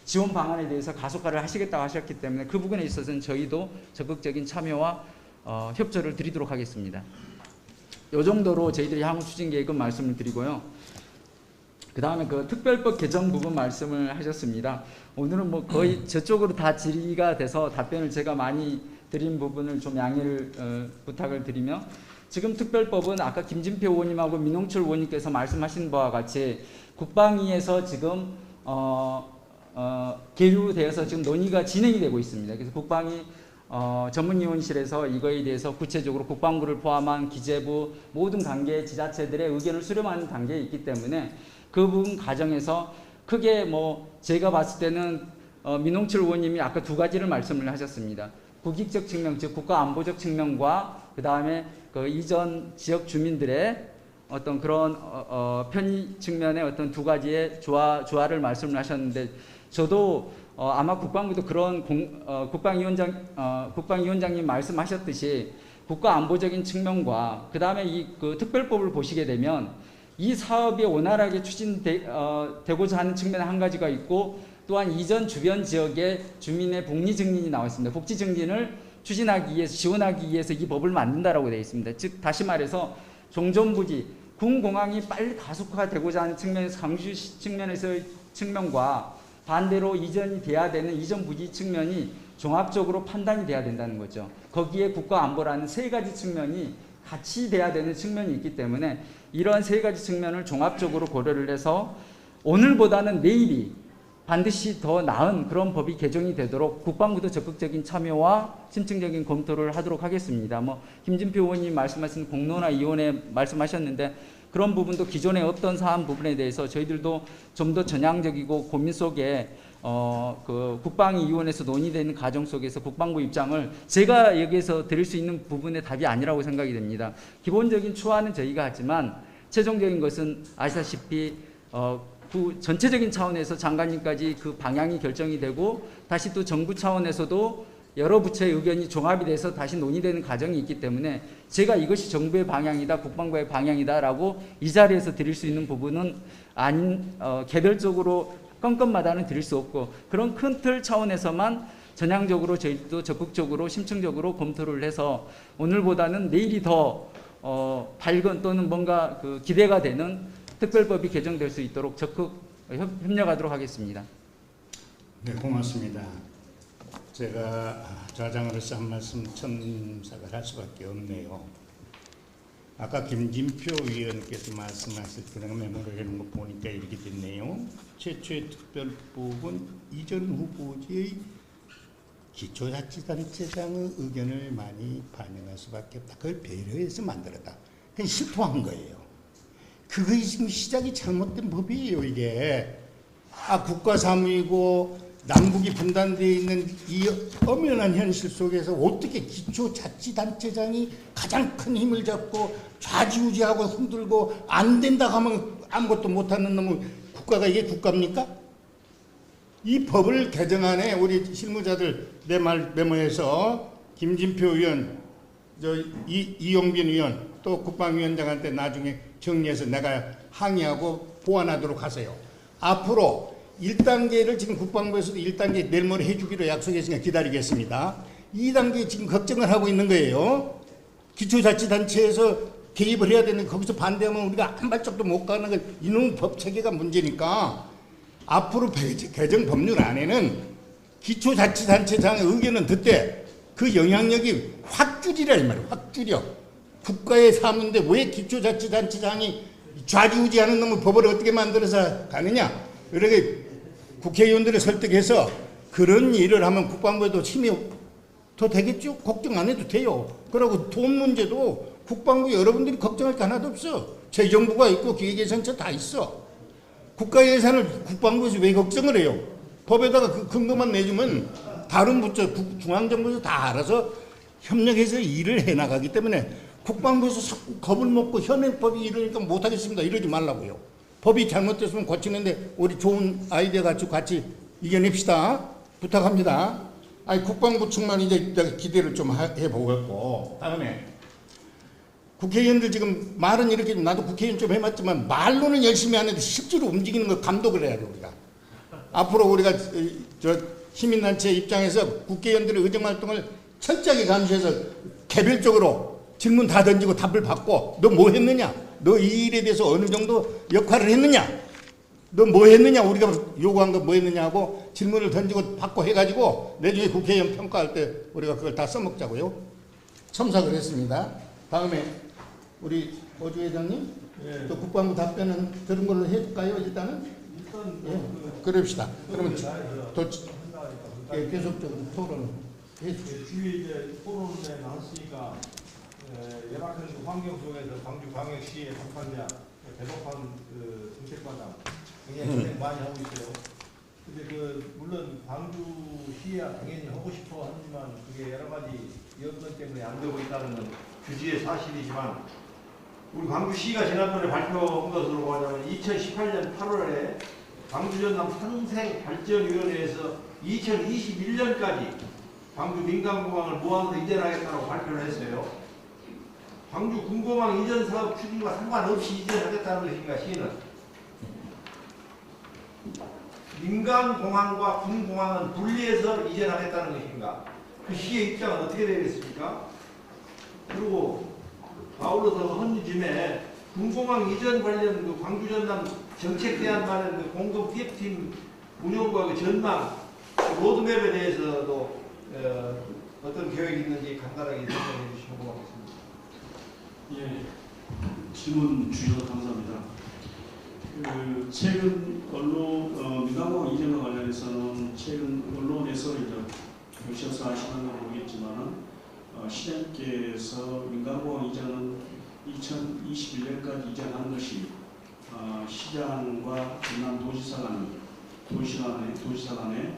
지원 방안에 대해서 가속화를 하시겠다고 하셨기 때문에 그 부분에 있어서는 저희도 적극적인 참여와 협조를 드리도록 하겠습니다. 이 정도로 저희들이 향후 추진 계획은 말씀을 드리고요. 그 다음에 그 특별법 개정 부분 말씀을 하셨습니다. 오늘은 뭐 거의 저쪽으로 다 질의가 돼서 답변을 제가 많이 드린 부분을 좀 양해를 부탁을 드리며, 지금 특별법은 아까 김진표 의원님하고 민홍철 의원님께서 말씀하신 바와 같이 국방위에서 지금 계류되어서 지금 논의가 진행이 되고 있습니다. 그래서 국방위 전문위원실에서 이거에 대해서 구체적으로 국방부를 포함한 기재부 모든 단계의 지자체들의 의견을 수렴하는 단계에 있기 때문에 그 부분 과정에서 크게 뭐 제가 봤을 때는 민홍철 의원님이 아까 두 가지를 말씀을 하셨습니다. 국익적 측면, 즉 국가안보적 측면과 그 다음에 그 이전 지역 주민들의 어떤 그런 편의 측면의 어떤 두 가지의 조화를 말씀을 하셨는데, 저도 아마 국방부도 그런 국방위원장님 말씀하셨듯이 국가안보적인 측면과 그 다음에 그 특별법을 보시게 되면 이 사업이 원활하게 추진되고자 하는 측면에 한 가지가 있고, 또한 이전 주변 지역의 주민의 복리 증진이 나와 있습니다. 복지 증진을 추진하기 위해서, 지원하기 위해서 이 법을 만든다라고 되어 있습니다. 즉 다시 말해서 종전부지 군공항이 빨리 가속화되고자 하는 측면에서 광주시 측면에서의 측면과 반대로 이전이 돼야 되는 이전 부지 측면이 종합적으로 판단이 돼야 된다는 거죠. 거기에 국가안보라는 세 가지 측면이 같이 돼야 되는 측면이 있기 때문에 이러한 세 가지 측면을 종합적으로 고려를 해서 오늘보다는 내일이 반드시 더 나은 그런 법이 개정이 되도록 국방부도 적극적인 참여와 심층적인 검토를 하도록 하겠습니다. 뭐 김진표 의원님 말씀하신 공론화위원회 말씀하셨는데 그런 부분도 기존의 어떤 사안 부분에 대해서 저희들도 좀 더 전향적이고 고민 속에 그 국방위원회에서 논의되는 과정 속에서 국방부 입장을 제가 여기에서 드릴 수 있는 부분의 답이 아니라고 생각이 됩니다. 기본적인 추안은 저희가 하지만 최종적인 것은 아시다시피 그 전체적인 차원에서 장관님까지 그 방향이 결정이 되고 다시 또 정부 차원에서도 여러 부처의 의견이 종합이 돼서 다시 논의되는 과정이 있기 때문에 제가 이것이 정부의 방향이다, 국방부의 방향이다라고 이 자리에서 드릴 수 있는 부분은 아닌, 개별적으로 건건마다는 드릴 수 없고 그런 큰 틀 차원에서만 전향적으로 저희도 적극적으로 심층적으로 검토를 해서 오늘보다는 내일이 더 밝은 또는 뭔가 그 기대가 되는 특별법이 개정될 수 있도록 적극 협력하도록 하겠습니다. 네, 고맙습니다. 제가 좌장으로서 한 말씀 첨삭을 할 수밖에 없네요. 아까 김진표 위원께서 말씀하실 때 메모를 해놓은 거 보니까 이렇게 됐네요. 최초의 특별법은 이전 후보지의 기초자치단체장의 의견을 많이 반영할 수밖에 없다. 그걸 배려해서 만들었다. 그건 실토한 거예요. 그게 지금 시작이 잘못된 법이에요, 이게. 국가 사무이고 남북이 분단되어 있는 이 엄연한 현실 속에서 어떻게 기초자치단체장이 가장 큰 힘을 잡고 좌지우지하고 흔들고 안 된다고 하면 아무것도 못하는 놈의 국가가 이게 국가입니까? 이 법을 개정안에 우리 실무자들 내 말 메모해서 김진표 의원, 이용빈 의원 또 국방위원장한테 나중에 정리해서 내가 항의하고 보완하도록 하세요. 앞으로 1단계를 지금 국방부에서도 1단계 내일 모레 해주기로 약속했으니까 기다리겠습니다. 2단계 지금 걱정을 하고 있는 거예요. 기초자치단체에서 개입을 해야 되는데 거기서 반대하면 우리가 한 발짝도 못 가는 건 이놈 법 체계가 문제니까 앞으로 개정 법률 안에는 기초자치단체장의 의견은 듣되 그 영향력이 확 줄이라 이 말이에요. 확 줄여. 국가의 사무인데 왜 기초자치단체장이 좌지우지하는 놈의 법을 어떻게 만들어서 가느냐. 이렇게 국회의원들을 설득해서 그런 일을 하면 국방부에도 힘이 더 되겠죠? 걱정 안 해도 돼요. 그리고 돈 문제도 국방부 여러분들이 걱정할 게 하나도 없어. 재정부가 있고 기획예산처 다 있어. 국가예산을 국방부에서 왜 걱정을 해요? 법에다가 그 근거만 내주면 다른 부처 중앙정부에서 다 알아서 협력해서 일을 해나가기 때문에 국방부에서 자꾸 겁을 먹고 현행법이 이러니까 못하겠습니다. 이러지 말라고요. 법이 잘못됐으면 고치는데 우리 좋은 아이디어 가지고 같이 이겨냅시다. 부탁합니다. 국방부 측만 이제 기대를 좀 해보겠고, 다음에 국회의원들 지금 말은 이렇게 나도 국회의원 좀 해봤지만 말로는 열심히 하는데 실제로 움직이는 걸 감독을 해야 돼 우리가. 앞으로 우리가 시민단체 입장에서 국회의원들의 의정활동을 철저하게 감시해서 개별적으로 질문 다 던지고 답을 받고 너 뭐 했느냐? 너 이 일에 대해서 어느 정도 역할을 했느냐? 너 뭐 했느냐? 우리가 요구한 거 뭐 했느냐 하고 질문을 던지고 받고 해가지고 나중에 국회의원 평가할 때 우리가 그걸 다 써먹자고요. 첨삭을 했습니다. 다음에 우리 오주 회장님 예. 또 국방부 답변은 들은 걸로 해줄까요? 일단은 그럽시다. 그러면 계속적으로 토론을 해주세요. 주위에 이제 토론에 나왔으니까 열악한 그 환경 속에서 광주광역시의 담당자 배동환 그 정책과장 굉장히 고생 많이 하고 있어요. 근데 물론 광주시야 당연히 하고 싶어 하지만 그게 여러 가지 여건 때문에 안 되고 있다는 건 주지의 사실이지만 우리 광주시가 지난번에 발표한 것으로 보자면 2018년 8월에 광주전남 상생발전위원회에서 2021년까지 광주 민간공항을 무한으로 이전하겠다고 발표를 했어요. 광주 군공항 이전 사업 추진과 상관없이 이전하겠다는 것인가, 시는? 민간공항과 군공항은 분리해서 이전하겠다는 것인가? 그 시의 입장은 어떻게 되겠습니까? 그리고 아울러서 헌짐에 군공항 이전 관련 그 광주 전남 정책 대안 마련 그 공동 TF팀 운영과 그 전망 로드맵에 대해서도 어떤 계획이 있는지 간단하게 설명해 주시면 고맙겠습니다. 예, 질문 주셔서 감사합니다. 최근 민간공항 이전과 관련해서는 최근 언론에서 이제 보셔서 아시는 건 모르겠지만 시장님께서 민간공항 이전은 2021년까지 이전하는 것이 시장과 전남 도지사 간의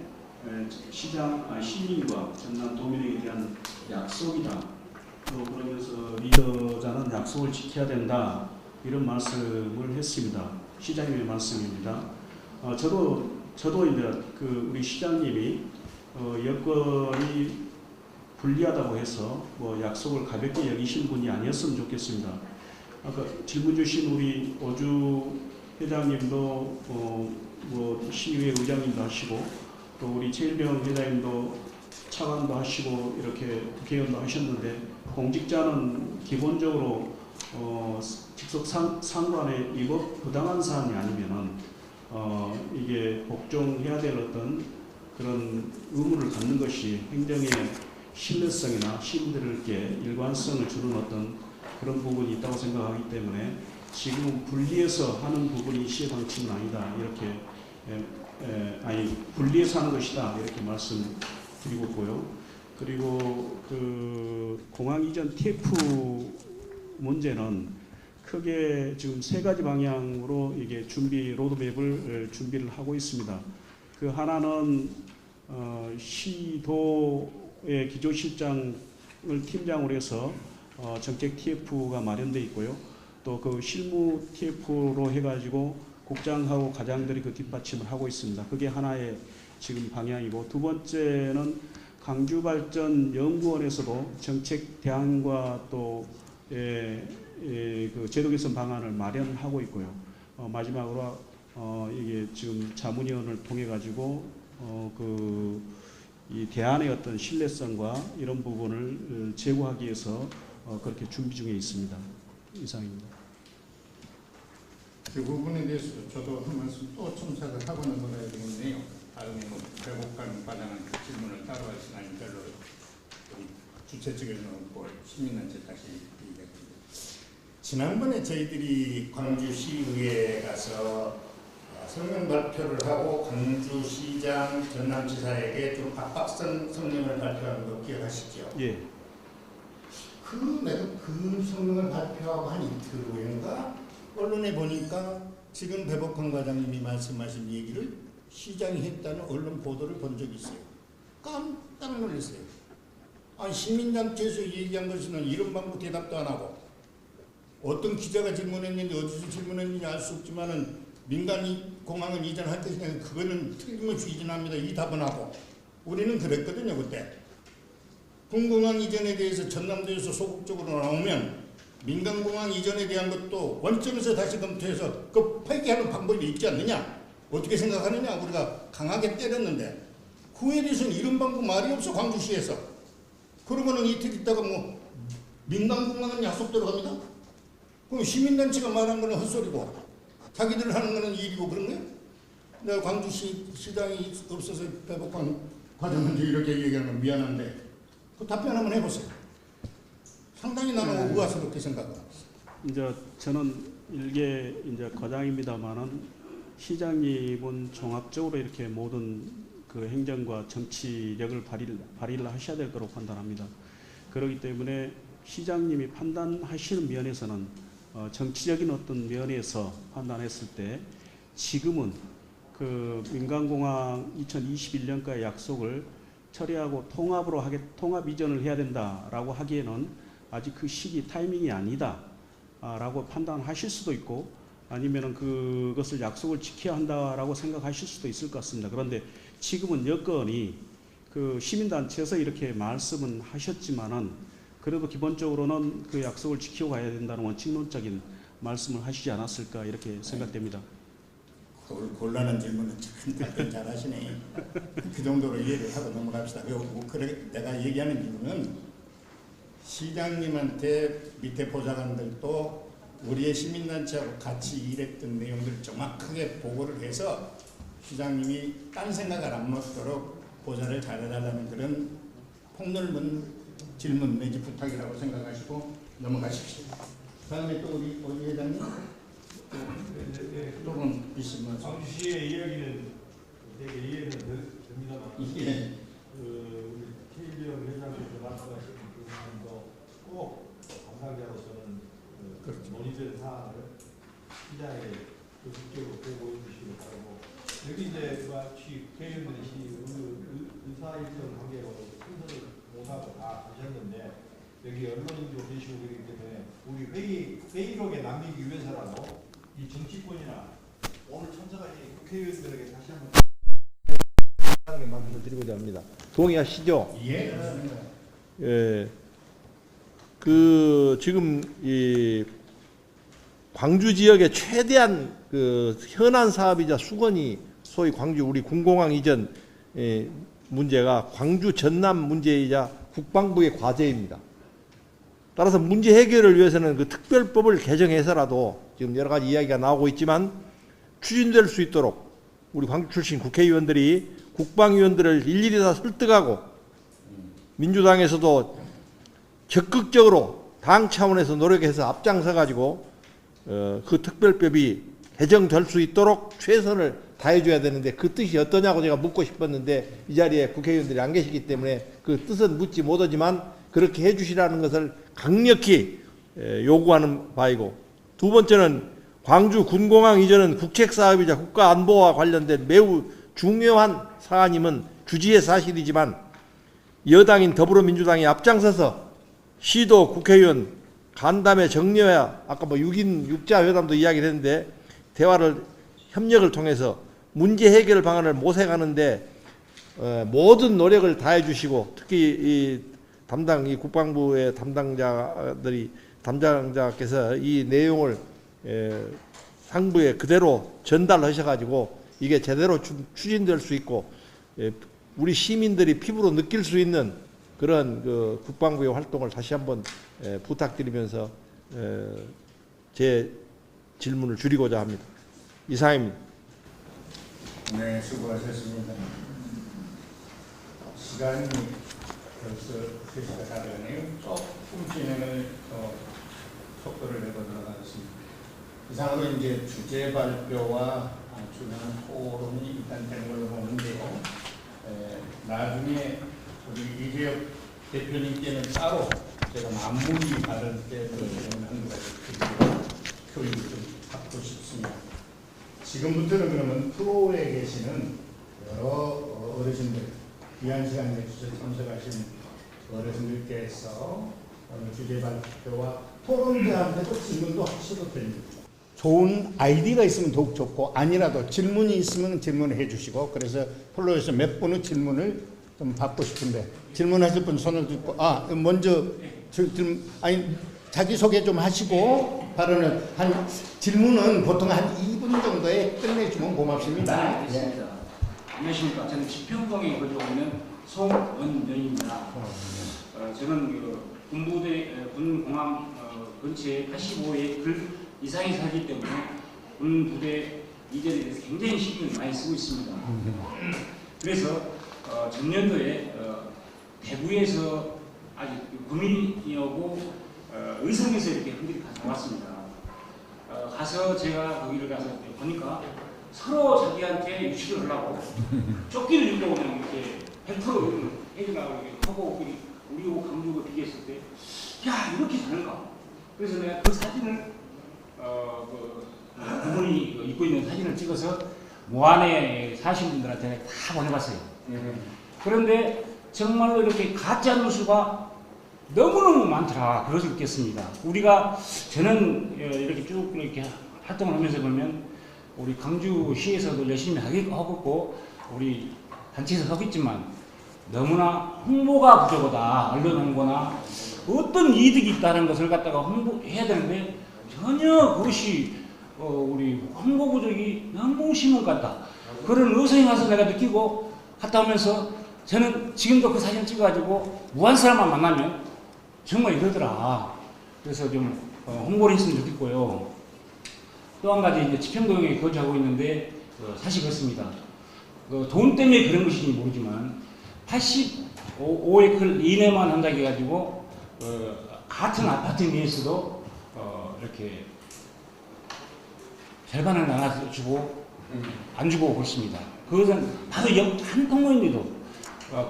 시민과 전남 도민에게 대한 약속이다. 또 그러면서 리더자는 약속을 지켜야 된다. 이런 말씀을 했습니다. 시장님의 말씀입니다. 저도 이제 우리 시장님이 여건이 불리하다고 해서 약속을 가볍게 여기신 분이 아니었으면 좋겠습니다. 아까 질문 주신 우리 오주 회장님도 시의회 의장님도 하시고 또 우리 최일병 회장님도 차관도 하시고 이렇게 국회의원도 하셨는데 공직자는 기본적으로 직속 상관의 위법 부당한 사안이 아니면은 이게 복종해야 될 어떤 그런 의무를 갖는 것이 행정의 신뢰성이나 시민들에게 일관성을 주는 어떤 그런 부분이 있다고 생각하기 때문에 지금은 분리해서 하는 부분이 시의 방침은 아니다 이렇게 분리해서 하는 것이다 이렇게 말씀드리고 있고요. 그리고 그 공항 이전 TF 문제는 크게 지금 세 가지 방향으로 이게 로드맵을 준비를 하고 있습니다. 그 하나는 시도의 기조실장을 팀장으로 해서 정책 TF가 마련되어 있고요. 또 그 실무 TF로 해가지고 국장하고 과장들이 그 뒷받침을 하고 있습니다. 그게 하나의 지금 방향이고, 두 번째는 광주발전연구원에서도 정책 대안과 또 그 제도 개선 방안을 마련하고 있고요. 마지막으로 이게 지금 자문위원을 통해 가지고 이 대안의 어떤 신뢰성과 이런 부분을 제고하기 위해서 그렇게 준비 중에 있습니다. 이상입니다. 그 부분에 대해서 저도 한 말씀 또 첨삭을 하고 넘어가야 되겠네요. 다음에 배복관 과장한테 질문을 따로 할 시간이 별로 주최 측에서는 없고 시민단체 다시 얘기하겠습니다. 지난번에 저희들이 광주시의회에 가서 성명 발표를 하고 광주시장, 전남지사에게 좀 압박성 성명을 발표한 거 기억하시죠? 예. 그 성명을 발표하고 한 이틀 후인가 언론에 보니까 지금 배복환 과장님이 말씀하신 얘기를 시장이 했다는 언론 보도를 본 적이 있어요. 깜짝 놀랐어요. 아니, 시민단체에서 얘기한 것은 이런 방법 대답도 안 하고, 어떤 기자가 질문했는지 어디서 질문했는지 알 수 없지만은 민간이 공항을 이전할 것이냐, 그거는 틀림없이 이전합니다, 이 답은 하고. 우리는 그랬거든요. 그때 군공항 이전에 대해서 전남도에서 소극적으로 나오면 민간공항 이전에 대한 것도 원점에서 다시 검토해서 그 폐기하는 방법이 있지 않느냐, 어떻게 생각하느냐 우리가 강하게 때렸는데, 그에 대해서는 이런 방법 말이 없어. 광주시에서. 그러고는 이틀 있다가 뭐 민간공항은 약속 들어갑니다. 그럼 시민단체가 말한 거는 헛소리고 자기들 하는 거는 일이고 그런 거예요? 내가 광주시 시장이 없어서 배복한 과정한테 이렇게 얘기하는 건 미안한데 그 답변 한번 해보세요. 상당히 나는 우아스럽게 생각합니다. 이제 저는 일개 이제 과장입니다만은 시장님은 종합적으로 이렇게 모든 그 행정과 정치력을 발휘를 하셔야 될 거라고 판단합니다. 그렇기 때문에 시장님이 판단하시는 면에서는 정치적인 어떤 면에서 판단했을 때 지금은 그 민간공항 2021년까지 약속을 처리하고 통합 이전을 해야 된다라고 하기에는 아직 그 시기 타이밍이 아니다라고 판단하실 수도 있고, 아니면은 그것을 약속을 지켜야 한다라고 생각하실 수도 있을 것 같습니다. 그런데 지금은 여건이 그 시민단체에서 이렇게 말씀은 하셨지만은 그래도 기본적으로는 그 약속을 지키고 가야 된다는 원칙론적인 말씀을 하시지 않았을까 이렇게 생각됩니다. 곤란한 질문은 참 답변 잘하시네. 그 정도로 이해를 하고 넘어갑시다. 그래 내가 얘기하는 이유는 시장님한테 밑에 보좌관들도 우리의 시민단체하고 같이 일했던 내용들을 정확하게 보고를 해서 시장님이 딴 생각을 안 먹도록 보좌를 잘해달라는 그런 폭넓은 질문 내지 부탁이라고 생각하시고 넘어가십시오. 다음에 또 우리 회장님 또는 있으면 광주시의 이야기는 되게 이해는 됩니다만 예. 우리 최일영 회장님께서 말씀하신 그 부분도 꼭 담당자로서는 그렇죠. 논의된 사안을 시장에 적극적으로 보고해 주시기 바라고, 여기 이제 마치 국회의원들이 의사일정 관계로 순서를 못하고 다 하셨는데 여기 언론인도 계시고 그렇기 때문에 우리 회의록에 남기기 위해서라도 이 정치권이나 오늘 참석하신 국회의원들에게 다시 한번 하는 말씀을 드리고자 합니다. 동의하시죠? 예. 예. 그 지금 이 광주 지역의 최대한 그 현안 사업이자 수건이 소위 광주 우리 군공항 이전 문제가 광주 전남 문제이자 국방부의 과제입니다. 따라서 문제 해결을 위해서는 그 특별법을 개정해서라도 지금 여러 가지 이야기가 나오고 있지만 추진될 수 있도록 우리 광주 출신 국회의원들이 국방위원들을 일일이 다 설득하고 민주당에서도 적극적으로 당 차원에서 노력해서 앞장서 가지고 그 특별법이 개정될 수 있도록 최선을 다해줘야 되는데 그 뜻이 어떠냐고 제가 묻고 싶었는데 이 자리에 국회의원들이 안 계시기 때문에 그 뜻은 묻지 못하지만 그렇게 해주시라는 것을 강력히 요구하는 바이고, 두 번째는 광주 군공항 이전은 국책사업이자 국가안보와 관련된 매우 중요한 사안임은 주지의 사실이지만 여당인 더불어민주당이 앞장서서 시도 국회의원 간담회 정려야 아까 뭐 6인 6자 회담도 이야기를 했는데 대화를 협력을 통해서 문제 해결 방안을 모색하는데 모든 노력을 다해 주시고 특히 이 국방부의 담당자께서 이 내용을 상부에 그대로 전달하셔가지고 이게 제대로 추진될 수 있고 우리 시민들이 피부로 느낄 수 있는 그런 그 국방부의 활동을 다시 한번 부탁드리면서 제 질문을 줄이고자 합니다. 이상입니다. 네, 수고하셨습니다. 시간이 벌써 3시가 다 되네요. 조금 진행을 속도를 내보도록 하겠습니다. 이상으로 이제 주제 발표와 중요한 토론이 일단 된 걸로 보는데요. 나중에 우리 이재혁 대표님께는 따로 제가 만문이 받을 때 한 가지 교육을 좀 받고 싶습니다. 지금부터는 그러면 프로에 계시는 여러 어르신들, 귀한 시간 내주셔서 참석하신 어르신들께서 오늘 주제 발표와 토론자한테도 질문도 하셔도 됩니다. 좋은 아이디어가 있으면 더욱 좋고 아니라도 질문이 있으면 질문을 해주시고 그래서 플로에서 몇 분의 질문을 좀 받고 싶은데 질문하실 분 손을 들고 먼저 자기소개 좀 하시고 발언을 질문은 보통 한 2분 정도에 끝내주면 고맙습니다. 알겠습니다. 안녕하십니까. 저는 지평동에 거주하고 있는 송원영입니다. 저는 군부대 군공항 근처에 85의 이상이 살기 때문에 군부대 이전에 대해서 굉장히 신경을 많이 쓰고 있습니다. 그래서 전년도에 대구에서 아주 구민이 오고 의성에서 이렇게 흔들이 가져왔습니다. 가서 제가 거기를 가서 보니까 서로 자기한테 유치를 하려고 조끼를 입고 그냥 이렇게 100% 해주려고 이렇게 하고 우리하고 강주고 비교했을 때 야 이렇게 다른가? 그래서 내가 그 사진을 그분이 입고 있는 사진을 찍어서 모안에 사신 분들한테 다 보내봤어요. 그런데 정말로 이렇게 가짜 뉴스가 너무너무 많더라. 그것을 느꼈습니다. 저는 이렇게 쭉 이렇게 활동을 하면서 보면 우리 강주시에서도 열심히 하고 우리 단체에서 하고 있지만 너무나 홍보가 부족하다. 언론 홍보나 어떤 이득이 있다는 것을 갖다가 홍보해야 되는데 전혀 그것이 우리 홍보 부족이 너무 심한 것 같다. 그런 의성에 가서 내가 느끼고 갔다 오면서 저는 지금도 그 사진 찍어가지고 무한 사람만 만나면 정말 이러더라. 그래서 좀 홍보를 했으면 좋겠고요. 또 한 가지 이제 지평동에 거주하고 있는데 사실 그렇습니다. 돈 때문에 그런 것인지 모르지만 85에클 이내만 한다고 해가지고 같은 아파트 내에서도 이렇게 절반을 나눠주고 안 주고 그렇습니다. 그것은 바로 한 통로인데도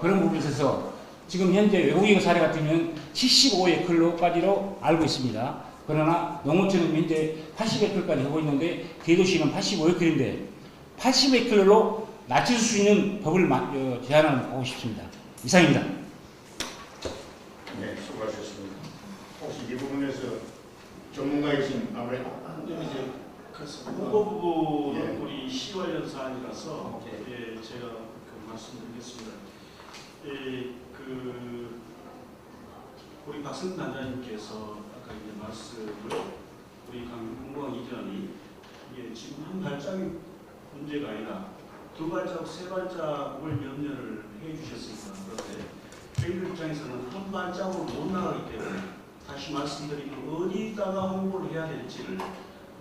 그런 부분에 있어서 지금 현재 외국인 사례 같으면 75에클로까지로 알고 있습니다. 그러나 농어촌은 현재 80에클까지 하고 있는데 대도시는 85에클인데 80에클로 낮출 수 있는 법을 제안을 하고 싶습니다. 이상입니다. 네, 수고하셨습니다. 혹시 이 부분에서 전문가이신 아무래도 홍보 부분은 예. 우리 시 관련 사안이라서 제가 말씀드리겠습니다. 우리 박승 단장님께서 아까 이제 말씀을 우리 강공항 이전이 이게 지금 한 발짝이 문제가 아니라 두 발자국, 세 발자국을 염려를 해주셨습니다. 그런데 저희들 입장에서는 한 발자국을 못 나가기 때문에 다시 말씀드리면 어디다가 홍보를 해야 될지를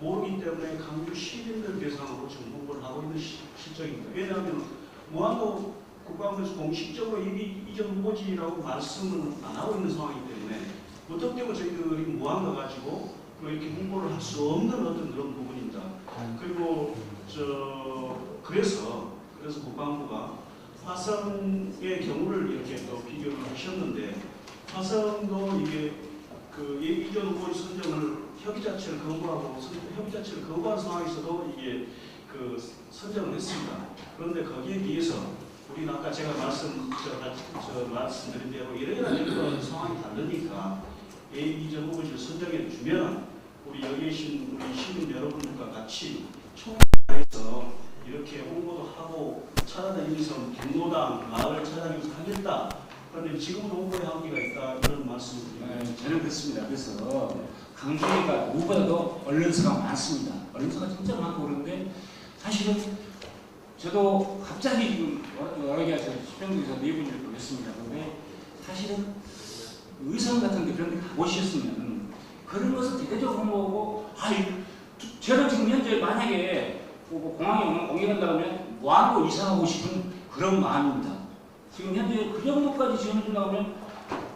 모르기 때문에 강주 시민들 대상으로 지금 홍보를 하고 있는 실정입니다. 왜냐하면 무한도 국방부에서 공식적으로 이전 후보지라고 말씀을 안 하고 있는 상황이기 때문에 무턱대고 저희들이 무한도 가지고 이렇게 홍보를 할 수 없는 어떤 그런 부분입니다. 그리고 그래서 국방부가 화성의 경우를 이렇게 또 비교를 하셨는데 화성도 이게 이전 후보지 선정을 협의 자체를 거부하고 협의 자체를 거부한 상황에서도 이게 그 선정을 했습니다. 그런데 거기에 비해서 우리는 아까 제가 말씀드린 대로 이런 상황이 다르니까 A2 정부를 선정해 주면 우리 여기 계신 우리 시민 여러분들과 같이 총회에서 이렇게 홍보도 하고 찾아다니면서 경로당 마을 찾아다니면서 하겠다. 그런데 지금은 홍보에 한계가 있다 이런 말씀을 드립니다. 저는 그렇습니다. 그래서 강주가 누구보다도 언론사가 많습니다. 언론사가 진짜 많고 그런데 사실은 저도 갑자기 지금 여러 개가 수평에서 네 분을 보겠습니다. 그런데 사실은 의성 같은 데 그런 데 가보셨으면 그런 것을 대대적으로 홍보하고 저는 지금 현재 만약에 공항에 옮겨간다 하면 무한으로 이사하고 싶은 그런 마음입니다. 지금 현재 그 정도까지 지원해준다고 하면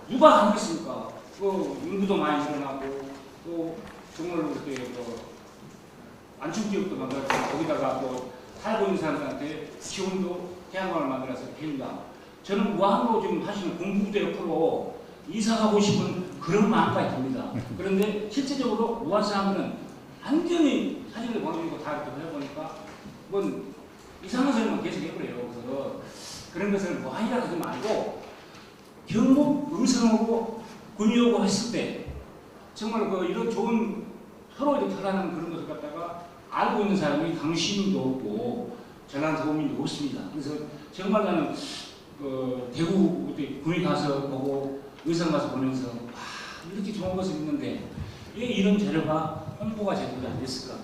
누가 하겠습니까? 그 인구도 많이 늘어나고 또 정말로 그렇게 안축 지역도 만들고 거기다가 또 살고 있는 사람들한테 지원도 태양광을 만들어서 빈다. 저는 무한으로 지금 하시는 공부대 옆으로 이사가고 싶은 그런 마음까지 듭니다. 그런데 실제적으로 무한 사람들은 완전히 사진을 보내고 다 이렇게 해보니까 뭔 이상한 소리만 계속 해버려요. 그래서 그런 것을 무한이라 하지 말고 경북 의성하고 군의하고 했을 때 정말 이런 좋은 서로 이렇게 탈하는 그런 것을 갖다가 알고 있는 사람이 강시민도 없고 전남 서구민도 없습니다. 그래서 정말 나는 대구 군에 가서 보고 의성 가서 보면서 이렇게 좋은 것을 있는데 왜 이런 자료가 홍보가 제대로 안 됐을까?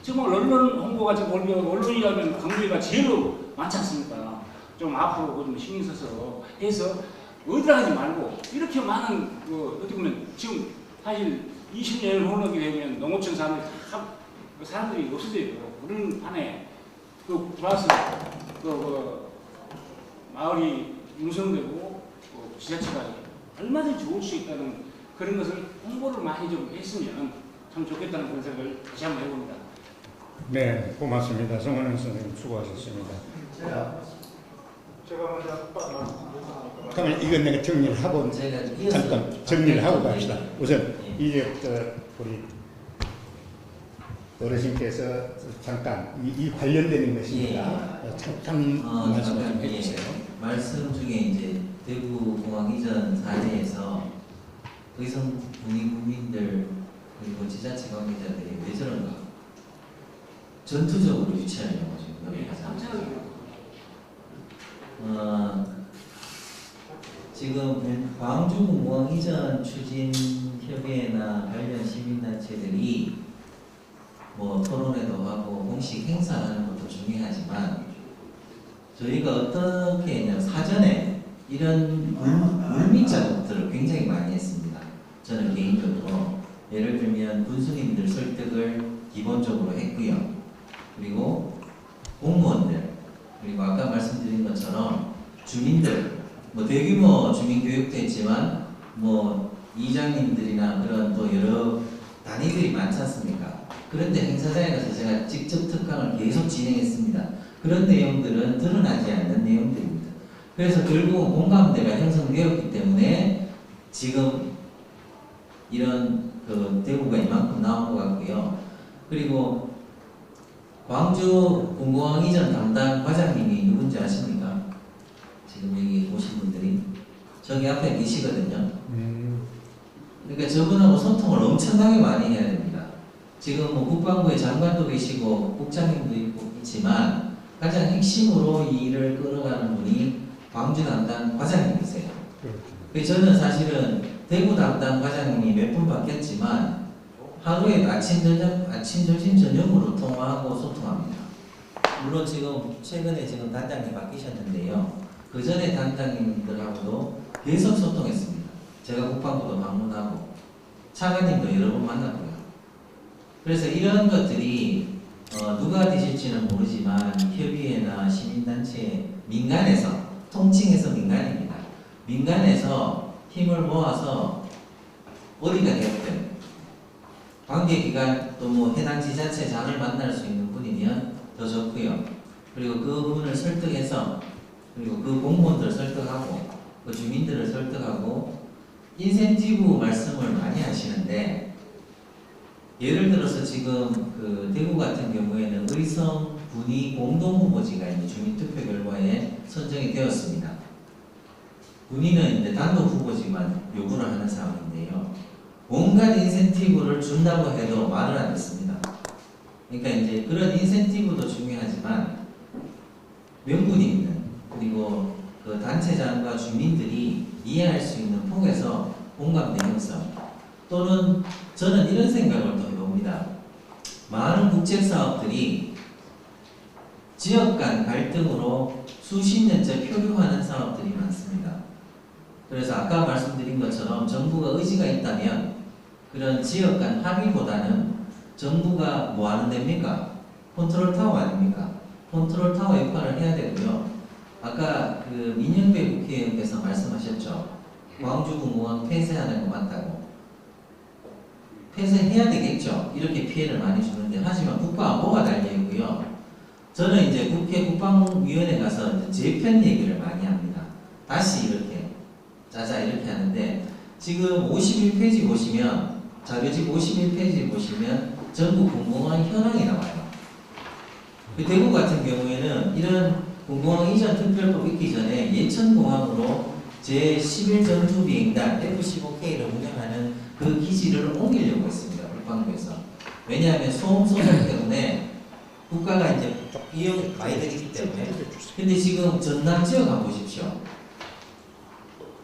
정말 언론 홍보가 지금 언론이라면 강조가 제일 많지 않습니까? 좀 앞으로 좀 신경 써서 해서 어디라 하지 말고 이렇게 많은 어떻게 보면 지금 사실 20년을 혼하게 되면 농어촌 사람들이 없어져요. 그런 판에 플러스 마을이 융성되고 지자체가 얼마든지 좋을 수 있다는 그런 것을 홍보를 많이 좀 했으면 참 좋겠다는 그런 생각을 다시 한번 해봅니다. 네, 고맙습니다. 성원현 선생님 수고하셨습니다. 제가 먼저 그러면 이건 내가 정리를 하고 잠깐 정리를 하고 갑시다. 우선 이제 우리 어르신께서 잠깐 이 관련되는 것입니다. 잠깐 말씀 좀 해주세요. 말씀 중에 이제 대구공항 이전 사례에서 의성 국민들 그리고 지자체 관계자들이 왜 저런가 전투적으로 유치하려고 지금 노력하잖아요. 지금 광주공항 이전 추진 협의회나 관련 시민단체들이 토론회도 하고 공식 행사하는 것도 중요하지만 저희가 어떻게 했냐면 사전에 이런 물밑 작업들을 굉장히 많이 했습니다. 저는 개인적으로 예를 들면 군수님들 설득을 기본적으로 했고요. 그리고 공무원들 그리고 아까 말씀드린 것처럼 주민들 대규모 주민교육도 했지만 이장님들이나 그런 또 여러 단위들이 많지 않습니까? 그런데 행사장에 가서 제가 직접 특강을 계속 진행했습니다. 그런 내용들은 드러나지 않는 내용들입니다. 그래서 결국은 공감대가 형성되었기 때문에 지금 이런 대구가 이만큼 나온 것 같고요. 그리고 광주 공공항 이전 담당 과장님이 누군지 아십니까? 지금 여기 오신 분들이 저기 앞에 계시거든요. 그러니까 저분하고 소통을 엄청나게 많이 해야 됩니다. 지금 국방부에 장관도 계시고 국장님도 있지만 가장 핵심으로 이 일을 끌어가는 분이 광주 담당 과장님이세요. 그래서 저는 사실은 대구 담당 과장님이 몇 분 바뀌었지만 하루에 아침, 점심, 저녁으로 통화하고 소통합니다. 물론 지금 최근에 지금 단장님 바뀌셨는데요. 그 전에 단장님들하고도 계속 소통했습니다. 제가 국방부도 방문하고 차관님도 여러 번 만났고요. 그래서 이런 것들이 누가 되실지는 모르지만 협의회나 시민단체 민간에서 통칭해서 민간입니다. 민간에서 힘을 모아서 어디가 되었든 관계기관 또 해당 지자체장을 만날 수 있는 분이면 더 좋고요. 그리고 그 분을 설득해서 그리고 그 공무원들 설득하고 그 주민들을 설득하고 인센티브 말씀을 많이 하시는데 예를 들어서 지금 그 대구 같은 경우에는 의성, 군위 공동 후보지가 이제 주민투표 결과에 선정이 되었습니다. 군위는 이제 단독 후보지만 요구를 하는 상황인데요. 온갖 인센티브를 준다고 해도 말을 안 듣습니다. 그러니까 이제 그런 인센티브도 중요하지만 명분이 있는, 그리고 그 단체장과 주민들이 이해할 수 있는 폭에서 공감대 형성, 또는 저는 이런 생각을 또 해봅니다. 많은 국책사업들이 지역 간 갈등으로 수십 년째 표류하는 사업들이 많습니다. 그래서 아까 말씀드린 것처럼 정부가 의지가 있다면 그런 지역 간 합의보다는 정부가 뭐 하는 데입니까? 컨트롤 타워 아닙니까? 컨트롤 타워 역할을 해야 되고요. 아까 그 민영배 국회의원께서 말씀하셨죠. 광주군공항 폐쇄하는 거 맞다고. 폐쇄해야 되겠죠. 이렇게 피해를 많이 주는데, 하지만 국가안보가 달려있고요. 저는 이제 국회 국방위원회 가서 재편 얘기를 많이 합니다. 다시 이렇게 짜자 이렇게 하는데, 지금 51페이지 보시면, 자료집 51페이지 보시면 전국 공공항 현황이 나와요. 그 대구 같은 경우에는 이런 공공항 이전 특별법 있기 전에 예천공항으로 제11전투비행단 F-15K를 운영하는 그 기지를 옮기려고 했습니다. 국방부에서. 왜냐하면 소음 소송 때문에 국가가 이제 비용 많이 들기 때문에. 근데 지금 전남 지역 한번 보십시오.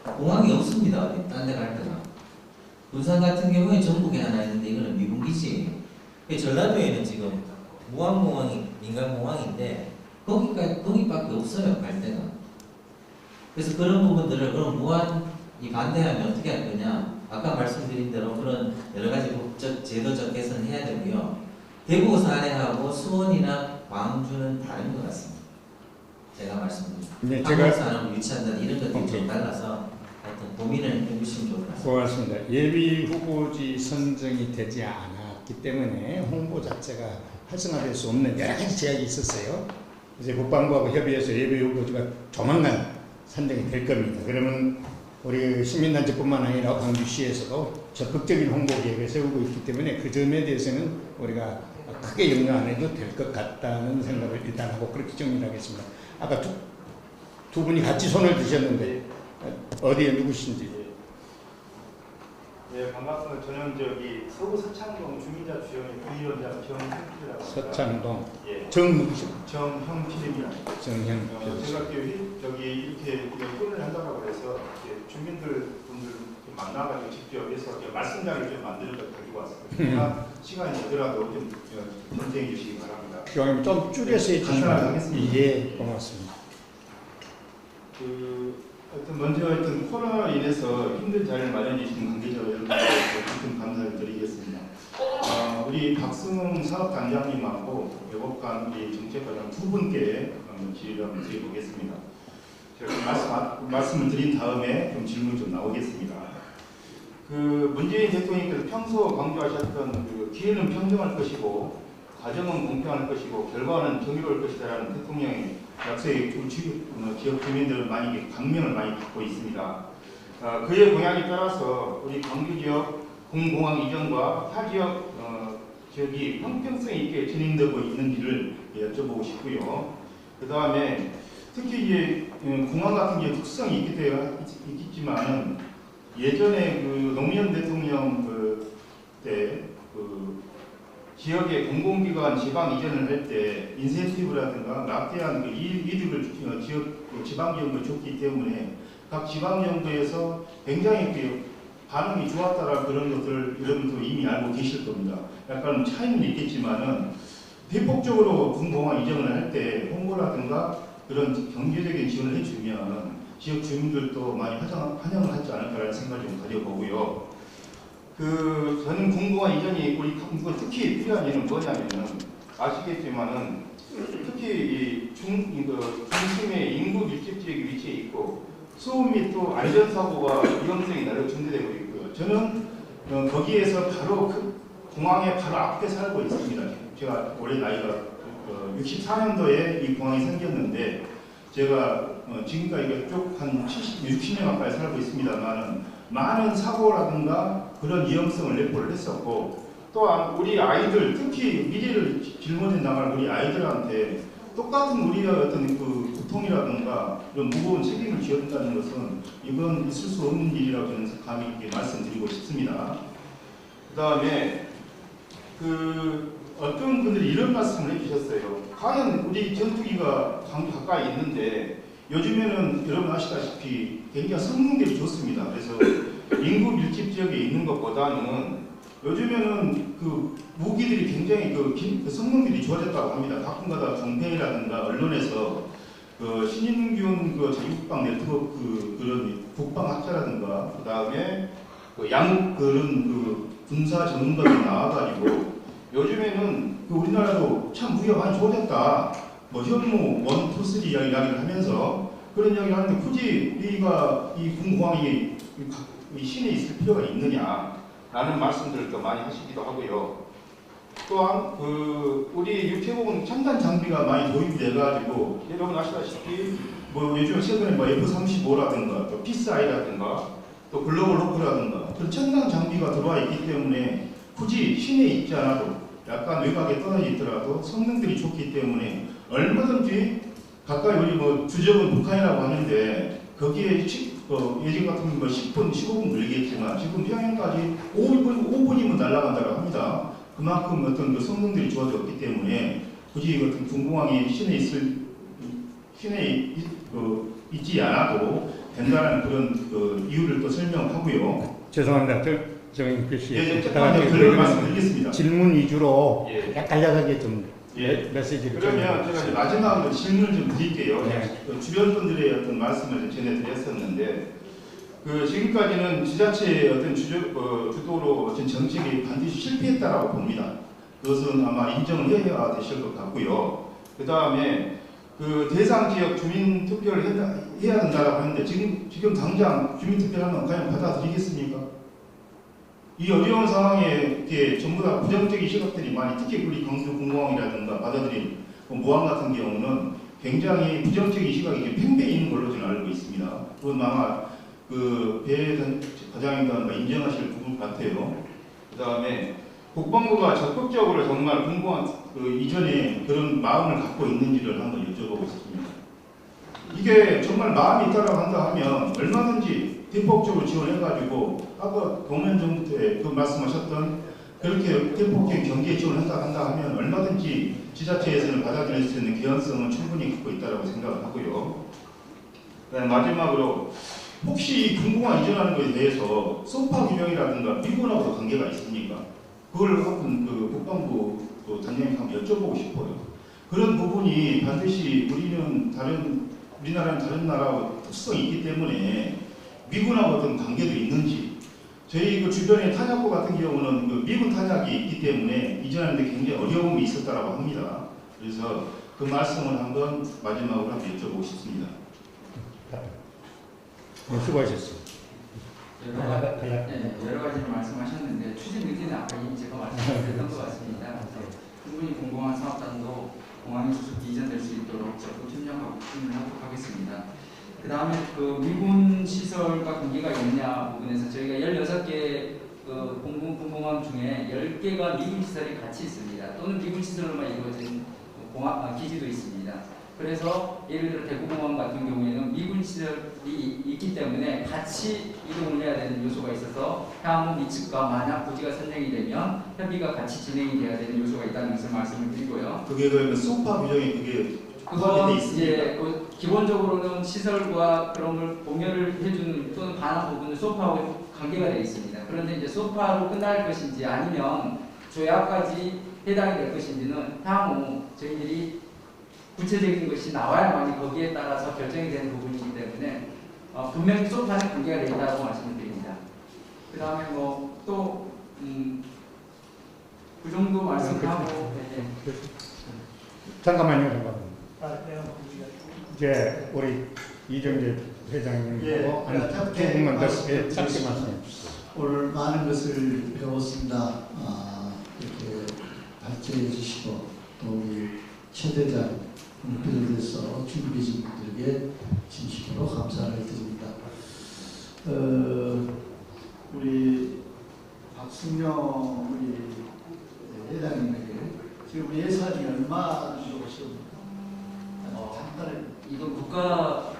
공항이 없습니다. 어디 딴 데 갈 때가. 군산 같은 경우에 전북에 하나 있는데 이거는 미군 기지예요. 전라도에는 지금 무안공항이 민간공항인데 거기밖에 없어요. 갈 데가. 그래서 그런 부분들을 그럼 무안이 반대하면 어떻게 할 거냐? 아까 말씀드린 대로 그런 여러 가지 법적, 제도적 개선을 해야 되고요. 대구 사례하고 수원이나 광주는 다른 것 같습니다. 제가 말씀드린 네, 한국 사람을 유치한다 이런 것들이 좀 달라서 하여튼 고민을 해주시면 좋을 것 같습니다. 고맙습니다. 예비 후보지 선정이 되지 않았기 때문에 홍보 자체가 활성화될 수 없는 여러 가지 제약이 있었어요. 이제 국방부하고 협의해서 예비 후보지가 조만간 선정이 될 겁니다. 그러면 우리 시민단체뿐만 아니라 광주시에서도 적극적인 홍보 계획을 세우고 있기 때문에 그 점에 대해서는 우리가 크게 염려 안 해도 될 것 같다는 생각을 일단 하고 그렇게 정리를 하겠습니다. 아까 두 분이 같이 손을 드셨는데 어디에 누구신지. 네, 반갑습니다. 저는 저기 서구 서창동 주민자 주연의 부위원장 정형필이라고 합니다. 서창동. 예. 정누구십니까? 정형필입니다. 정형필. 제가 저기 이렇게 토론을 한다고 해서 주민들 분들 만나가지고 직접 해서 말씀장을 좀 만들어서 가지고 왔습니다. 시간이 되더라도 좀 선정해 주시기 바랍니다. 기왕이면 좀 줄여서 해주시면. 예, 고맙습니다. 하여튼 먼저 하여튼 코로나로 인해서 힘든 자리를 마련해 주신 관계자 여러분께 깊은 감사를 드리겠습니다. 우리 박승웅 사업단장님하고 외국관 우리 정책과장 두 분께 한번 질의를 한번 드려보겠습니다. 제가 말씀을 드린 다음에 좀 질문이 좀 나오겠습니다. 그 문재인 대통령께서 평소 강조하셨던 그 기회는 평등할 것이고 과정은 공평할 것이고 결과는 정의로울 것이다라는 대통령의 약속에 지역 주민들은 많이 감명을 많이 받고 있습니다. 그의 공약에 따라서 우리 광주 지역 공공항 이전과 타 지역이 형평성 있게 진행되고 있는지를 여쭤보고 싶고요. 그 다음에 특히 이제 공항 같은 게 특성이 있겠지만은 예전에 그 노무현 대통령 때 지역의 공공기관 지방 이전을 할 때 인센티브라든가 막대한 그 이득을 지방정부에 줬기 때문에 각 지방정부에서 굉장히 그 반응이 좋았다라는 그런 것들을 여러분도 이미 알고 계실 겁니다. 약간 차이는 있겠지만은 대폭적으로 공공항 이전을 할 때 홍보라든가 그런 경제적인 지원을 해주면 지역 주민들도 많이 환영을 하지 않을까라는 생각을 좀 가져보고요. 저는 공공항 이전이 우리 특히 필요한 일은 뭐냐면은 아시겠지만은 특히 중심의 인구 밀집 지역에 위치해 있고 소음 및 또 안전사고가 위험성이 날로 증대되고 있고요. 저는 거기에서 바로 공항의 바로 앞에 살고 있습니다. 제가 올해 나이가 64년도에 이 공항이 생겼는데 제가 지금까지 쭉 한 60년 가까이 살고 있습니다만 많은 사고라든가 그런 위험성을 내포를 했었고 또한 우리 아이들, 특히 미래를 짊어진 나갈 우리 아이들한테 똑같은 우리의 어떤 그 고통이라든가 이런 무거운 책임을 져야 된다는 것은 이건 있을 수 없는 일이라고 저는 감히 있게 말씀드리고 싶습니다. 그 다음에 어떤 분들이 이런 말씀을 해주셨어요. 가는 우리 전투기가 가까이 있는데 요즘에는 여러분 아시다시피 굉장히 성능들이 좋습니다. 그래서 인구 밀집 지역에 있는 것보다는 요즘에는 그 무기들이 굉장히 그 성능들이 좋아졌다고 합니다. 가끔가다 종편이라든가 언론에서 신인균 자유국방 네트워크 그런 국방학자라든가 그 다음에 양국 그런 군사 전문가들이 나와가지고 요즘에는 우리나라도 참 무기가 많이 좋아졌다. 현무 1, 2, 3 이야기를 하면서 그런 이야기를 하는데 굳이 우리가 이 군공항이 이 시내에 있을 필요가 있느냐라는 말씀들을 더 많이 하시기도 하고요. 또한 우리 육해공은 첨단 장비가 많이 도입돼가지고 여러분 아시다시피 요즘 최근에 F-35라든가 또 PSI라든가 또 글로벌 호크라든가 그런 첨단 장비가 들어와 있기 때문에 굳이 시내에 있지 않아도 약간 외곽에 떨어져 있더라도 성능들이 좋기 때문에 얼마든지 가까이 우리 주적은 북한이라고 하는데 거기에 예전 같으면 10분, 15분 걸리겠지만 지금 평양까지 5분이면 날아간다고 합니다. 그만큼 어떤 그 성능들이 좋아졌기 때문에 굳이 어떤 군공항이 시내에 있지 않아도 된다는 그런 이유를 또 설명하고요. 죄송합니다. 정인 씨. 예, 잠깐만요. 그런 말씀드리겠습니다. 질문 위주로 예. 간략하게 좀 예. 메시지를. 그러면 제가 이제 마지막으로 질문을 좀 드릴게요. 네. 주변 분들의 어떤 말씀을 전해드렸었는데 지금까지는 지자체의 어떤 주도로 어떤 정책이 반드시 실패했다라고 봅니다. 그것은 아마 인정을 해야 되실 것 같고요. 그 다음에 대상 지역 주민 투표를 해야 된다라고 하는데 지금 당장 주민 투표하면 과연 받아들이겠습니까? 이 어려운 상황에 이렇게 전부 다 부정적인 시각들이 많이, 특히 우리 광주 군공항이라든가 받아들인 모항 같은 경우는 굉장히 부정적인 시각이 팽배해 있는 걸로 저는 알고 있습니다. 그건 아마 배 과장님도 인정하실 부분 같아요. 그 다음에 국방부가 적극적으로 정말 군공항 이전에 그런 마음을 갖고 있는지를 한번 여쭤보고 싶습니다. 이게 정말 마음이 있다라고 한다 하면 얼마든지 대폭적으로 지원해가지고 아까 노무현 정부 때 말씀하셨던 그렇게 대폭적인 경제 지원을 한다 하면 얼마든지 지자체에서는 받아들일 수 있는 개연성은 충분히 갖고 있다고 생각을 하고요. 그다음에 마지막으로 혹시 이 군공항 이전하는 것에 대해서 소파 규정이라든가 미군하고도 관계가 있습니까? 그걸 한번 국방부 단장님 한번 여쭤보고 싶어요. 그런 부분이 반드시 우리나라는 다른 나라하고 특성이 있기 때문에 미군하고 어떤 관계도 있는지, 저희 주변에 탄약고 같은 경우는 미군 탄약이 있기 때문에 이전하는데 굉장히 어려움이 있었다고 합니다. 그래서 그 말씀을 한번 마지막으로 한번 여쭤보고 싶습니다. 수고하셨습니다. 여러 가지를 말씀하셨는데 추진 의지는 아까 이미 제가 말씀드렸던 것 같습니다. 충분히 공공한 사업단도 공항이 수습 이전될 수 있도록 적극 협력하고 추진하도록 하겠습니다. 그 다음에 미군 시설과 관계가 있냐 부분에서 저희가 16개 공공항 중에 10개가 미군 시설이 같이 있습니다. 또는 미군 시설로만 이루어진 기지도 있습니다. 그래서 예를 들어 대구공항 같은 경우에는 미군 시설이 있기 때문에 같이 이동을 해야 되는 요소가 있어서 향후 미측과 만약 부지가 선정이 되면 협의가 같이 진행이 돼야 되는 요소가 있다는 것을 말씀을 드리고요. 그게 그러면 소파 규정이 그건 이제 기본적으로는 시설과 그런 걸 공유를 해주는 또는 반환 부분은 소파하고 관계가 되어 있습니다. 그런데 이제 소파로 끝날 것인지 아니면 조약까지 해당이 될 것인지는 향후 저희들이 구체적인 것이 나와야만이 거기에 따라서 결정이 되는 부분이기 때문에 분명히 소파는 관계가 되어 있다고 말씀을 드립니다. 그 다음에 또 그 정도 말씀하고 잠깐만요. 이제 우리 이정재 회장님하고 한 2분만 더 짧게 말씀해 주세요. 오늘 많은 것을 배웠습니다. 이렇게 발제해 주시고 또 우리 최 대장 비롯해서 준비해준 분들에게 진심으로 감사를 드립니다. 우리 박승영 우리 지금 예산이 얼마 정도 되십니까? 간단하게. 이건 국가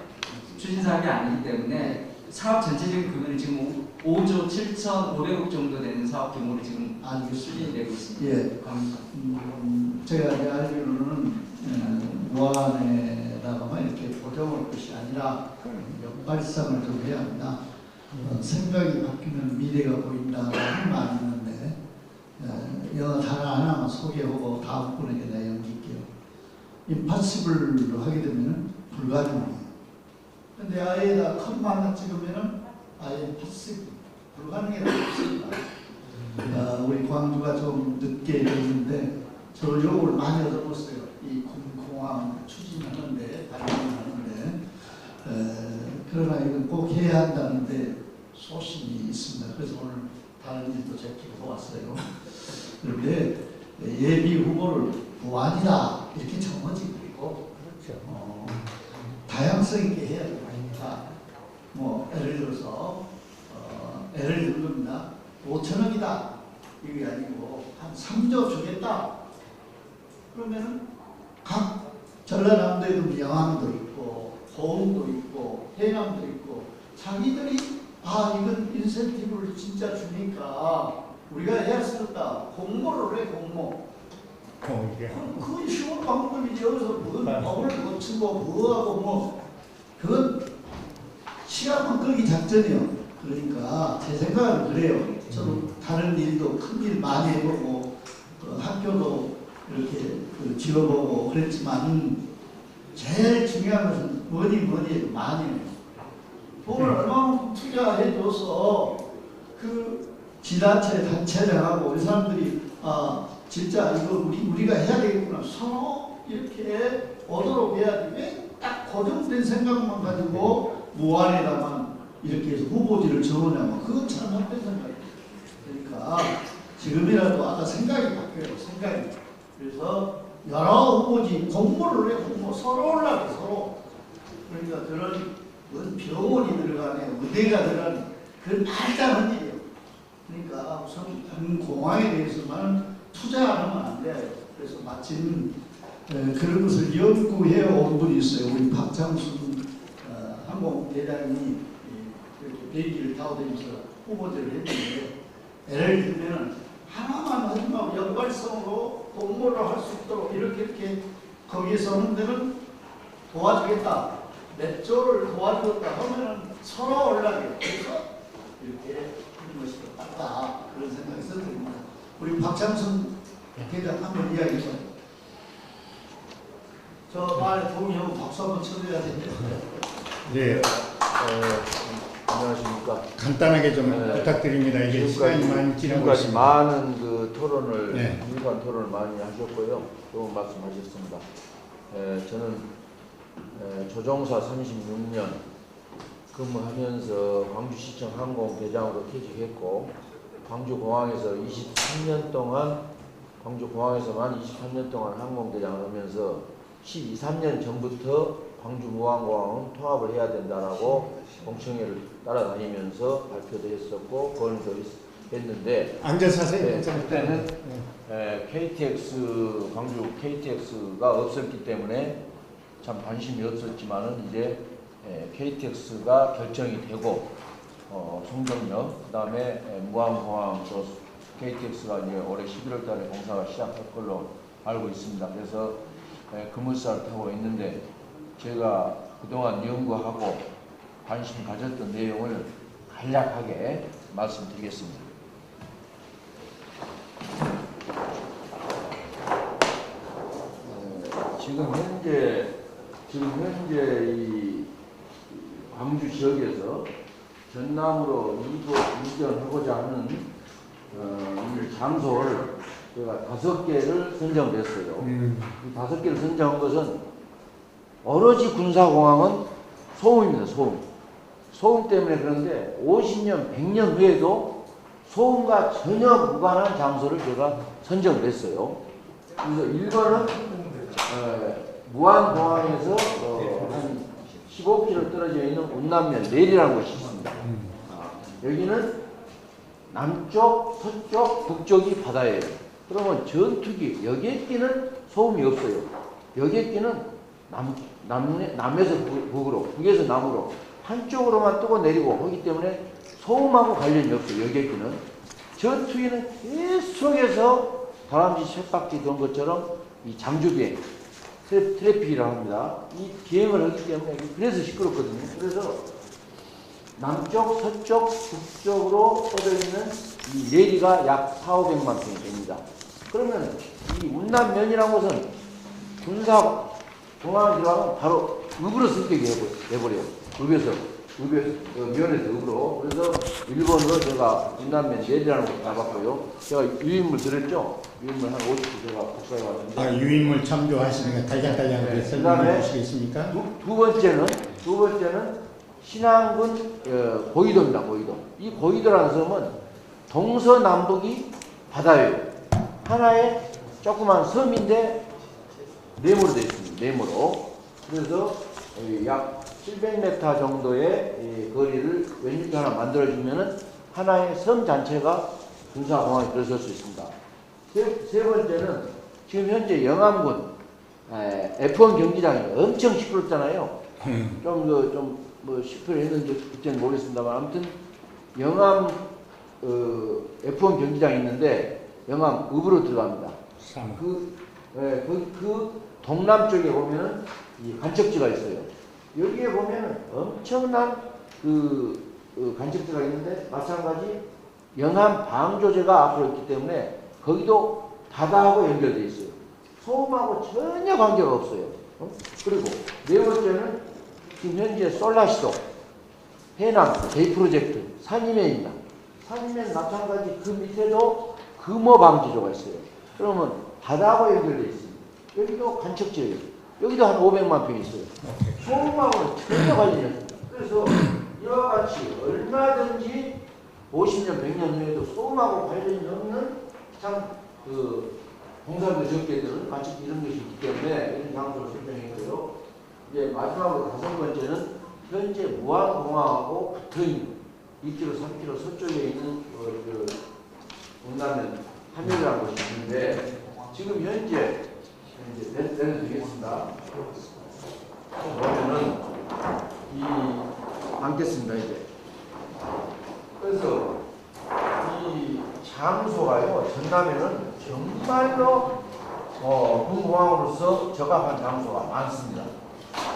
추진 사업이 아니기 때문에 사업 전체적인 규모는 지금 5조 7,500억 정도 되는 사업 규모로 지금 추진이 되고 있습니다. 예. 제가 이제 알기로는 무안에다가만 이렇게 보정할 것이 아니라 역발상을 좀 해야 한다. 생각이 바뀌면 미래가 보인다는 말이 있는데 영어 단어 하나만 소개하고 다음 분에게 내가 넘길게요. 임파서블로 하게 되면 불가능해요. 근데 아예다 컴마 하나 찍으면은 아예 파시블 불가능해도 없습니다. 우리 광주가 좀 늦게 됐는데 저 욕을 많이 얻어봤어요. 이 공항 추진하는데 발전하는데 그러나 이건 꼭 해야 한다는데 소신이 있습니다. 그래서 오늘 다른 일도 제끼고 왔어요. 그런데 예비 후보를 무안이다 이렇게 정하지 그리고 다양성 있게 해야 됩니다. 뭐 예를 들어서 예를 든 겁니다. 5천억이다 이게 아니고 한 3조 주겠다. 그러면은 각 전라남도에도 영암도 있고 고흥도 있고 해남도 있고 자기들이 이건 인센티브를 진짜 주니까 우리가 해야 쓰겠다. 공모를 해 공모. 그건 쉬운 방법이지. 여기서 무슨 법을 거치고 뭐하고 뭐 그건 시간만 끌기 작전이요. 그러니까 제 생각은 그래요. 저도 다른 일도 큰 일 많이 해보고 학교도 이렇게 지어보고 그랬지만 제일 중요한 것은 뭐니 해도 많이 해요. 돈을 얼마만큼 투자해줘서 그 지자체 단체장하고 우리 사람들이 진짜 이거 우리가 해야 되겠구나 서로 이렇게 오도록 해야지. 왜 딱 고정된 생각만 가지고 무안에다만 이렇게 해서 후보지를 정하냐면 그건 참 나쁜 생각이에요. 그러니까 지금이라도 아까 생각이 바뀌어요. 생각이. 그래서 여러 후보지 공모를 해. 공모 서로 올라가 서로. 그러니까 그런 병원이 들어가네 의대가 들어가네 그건 말도 안 하는 일이에요. 그러니까 우선 공항에 대해서만 투자하면 안 돼요. 그래서 마침 그런 것을 연구해 온 분이 있어요. 우리 박창순 항공대장이 이렇게 비행기를 타고 다니면서 후보들을 했는데 예를 들면 하나만 하지 말고 연발성으로 공모를 할 수 있도록 이렇게 거기에서 하는 데는 도와주겠다. 몇 조를 도와주겠다 하면은 서로 올라가요. 그래서 이렇게 하는 것이 더 맞다. 그런 생각이 들습니다. 우리 박창순 대장 한번 이야기해봐요. 저 말에 동의하고 박수 한번 쳐줘야 되는데. 네. 안녕하십니까. 간단하게 좀 부탁드립니다. 이게 시간이 많이 지나고 지금까지 있습니다. 많은 그 토론을 네. 일관 토론을 많이 하셨고요. 좋은 말씀하셨습니다. 저는 조종사 36년 근무하면서 광주시청 항공대장으로 퇴직했고 광주공항에서 23년 동안 광주공항에서만 23년 동안 항공대장을 하면서 12, 13년 전부터 광주무안공항은 통합을 해야 된다라고 공청회를 따라다니면서 발표도 했었고 건의도 했는데 앉아서 하세요. 네, 그때는 KTX 광주 KTX가 없었기 때문에 참 관심이 없었지만은 이제 KTX가 결정이 되고 송정역 그다음에 무안공항 또 KTX가 이제 올해 11월달에 공사가 시작할 걸로 알고 있습니다. 그래서 급물살을 타고 있는데 제가 그동안 연구하고 관심 가졌던 내용을 간략하게 말씀드리겠습니다. 지금 현재 이 광주 지역에서 전남으로 이전하고자 하는 이 장소를 제가 5개를 선정했어요. 이 5개를 선정한 것은 오로지 군사공항은 소음입니다. 소음 때문에 그런데 50년, 100년 후에도 소음과 전혀 무관한 장소를 제가 선정을 했어요. 그래서 1번은 무안공항에서 한 15km 떨어져 있는 운남면 내리라는 곳이 있습니다. 여기는 남쪽, 서쪽, 북쪽이 바다예요. 그러면 전투기, 여객기는 소음이 없어요. 여객기는 남에서 북으로, 북에서 남으로 한쪽으로만 뜨고 내리고 하기 때문에 소음하고 관련이 없어요. 여객기는. 전투기는 계속해서 다람쥐 쳇바퀴 도는 것처럼 이 장주비행, 트래픽이라고 합니다. 이 비행을 하기 때문에 그래서 시끄럽거든요. 그래서 남쪽, 서쪽, 북쪽으로 뻗어있는 이 내리가 약 4,500만 평이 됩니다. 그러면 이 운남면이라는 것은 군사 공항을 들어가면 바로 읍으로 성격이 돼버려요. 면에서 읍으로. 그래서 일본으로 제가 운남면 내리라는 걸 가봤고요. 제가 유인물 들었죠? 유인물 한 50개 제가 복사해 왔는데. 유인물 참조하시는 게 달짝달짝 설명해 주시겠습니까? 두 번째는 신안군 고이도입니다. 고이도. 이 고이도라는 섬은 동서남북이 바다예요. 하나의 조그만 섬인데 네모로 되어 있습니다. 네모로. 그래서 약 700m 정도의 거리를 왼쪽에 하나 만들어주면은 하나의 섬 잔체가 군사공항에 들어설 수 있습니다. 세 번째는 지금 현재 영암군 F1 경기장이 엄청 시끄럽잖아요. 뭐 시끄러웠는지 그때는 모르겠습니다만 아무튼 영암 F1 경기장이 있는데 영암 읍으로 들어갑니다. 그 동남쪽에 보면은 이 간척지가 있어요. 여기에 보면은 엄청난 간척지가 있는데 마찬가지 영암 방조제가 앞으로 있기 때문에 거기도 바다하고 연결되어 있어요. 소음하고 전혀 관계가 없어요. 그리고 네 번째는 지금 현재 솔라시도 해남 데이 프로젝트 산임해입니다. 산임해는 마찬가지 그 밑에도 금호 방지조가 있어요. 그러면 바다하고 연결되어 있습니다. 여기도 간척지예요. 여기도 한 500만 평이 있어요. 소음하고는 전혀 관련이 없습니다. 그래서 이와 같이 얼마든지 50년, 100년 후에도 소음하고 관련이 없는 참 공사도 적게들은 같이 이런 것이 있기 때문에 이런 장소를 설명했고요. 이제 마지막으로 5번째는 현재 무안공항하고 붙어있는 2km, 3km 서쪽에 있는 운남면 함유라는 곳이 있는데 지금 현재 내려드리겠습니다. 보면은 앉겠습니다 이제. 그래서 이 장소가요 전남에는 정말로 군공항으로서 적합한 장소가 많습니다.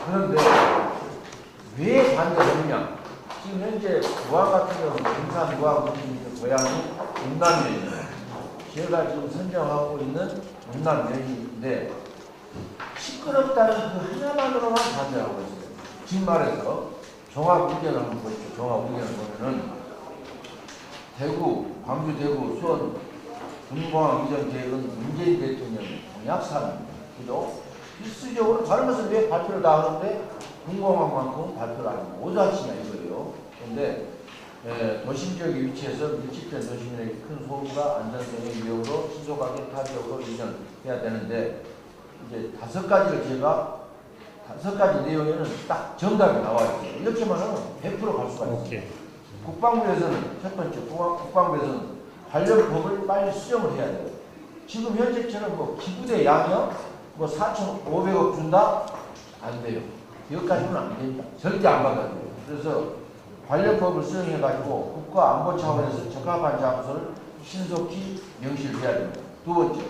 그런데 왜 반대하느냐? 지금 현재 무안 같은 경우는 금산 무안 고향이 운남면이에요. 제가 지금 선정하고 있는 운남면인데 시끄럽다는 그 하나만으로만 반대하고 있어요. 즉 말해서 종합 의견을 한번 보십시오. 종합 의견을 보면은 대구, 광주, 대구, 수원 군공항 이전 계획은 문재인 대통령 공약 사항입니다. 그죠? 필수적으로 다른 것은 왜 발표를 다 하는데 군공항만큼은 발표를 안 하고 오자치냐 이거예요. 그런데 도심 지역에 위치해서 밀집된 도시민에게 큰 소음과 안전성의 위협으로 신속하게 타 지역으로 이전해야 되는데 이제 5가지를 제가 5가지 내용에는 딱 정답이 나와 있어요. 이렇게만 하면 100% 갈 수가 있어요. 국방부에서는 첫 번째 국방부에서는 관련 법을 빨리 수정을 해야 돼요. 지금 현재처럼 뭐 기부대 양형 뭐 4,500억 준다 안 돼요. 여기까지는 안 됩니다. 절대 안 받아들여요. 그래서 관련법을 수정해가지고 국가안보 차원에서 적합한 장소를 신속히 명시해야 됩니다. 두 번째,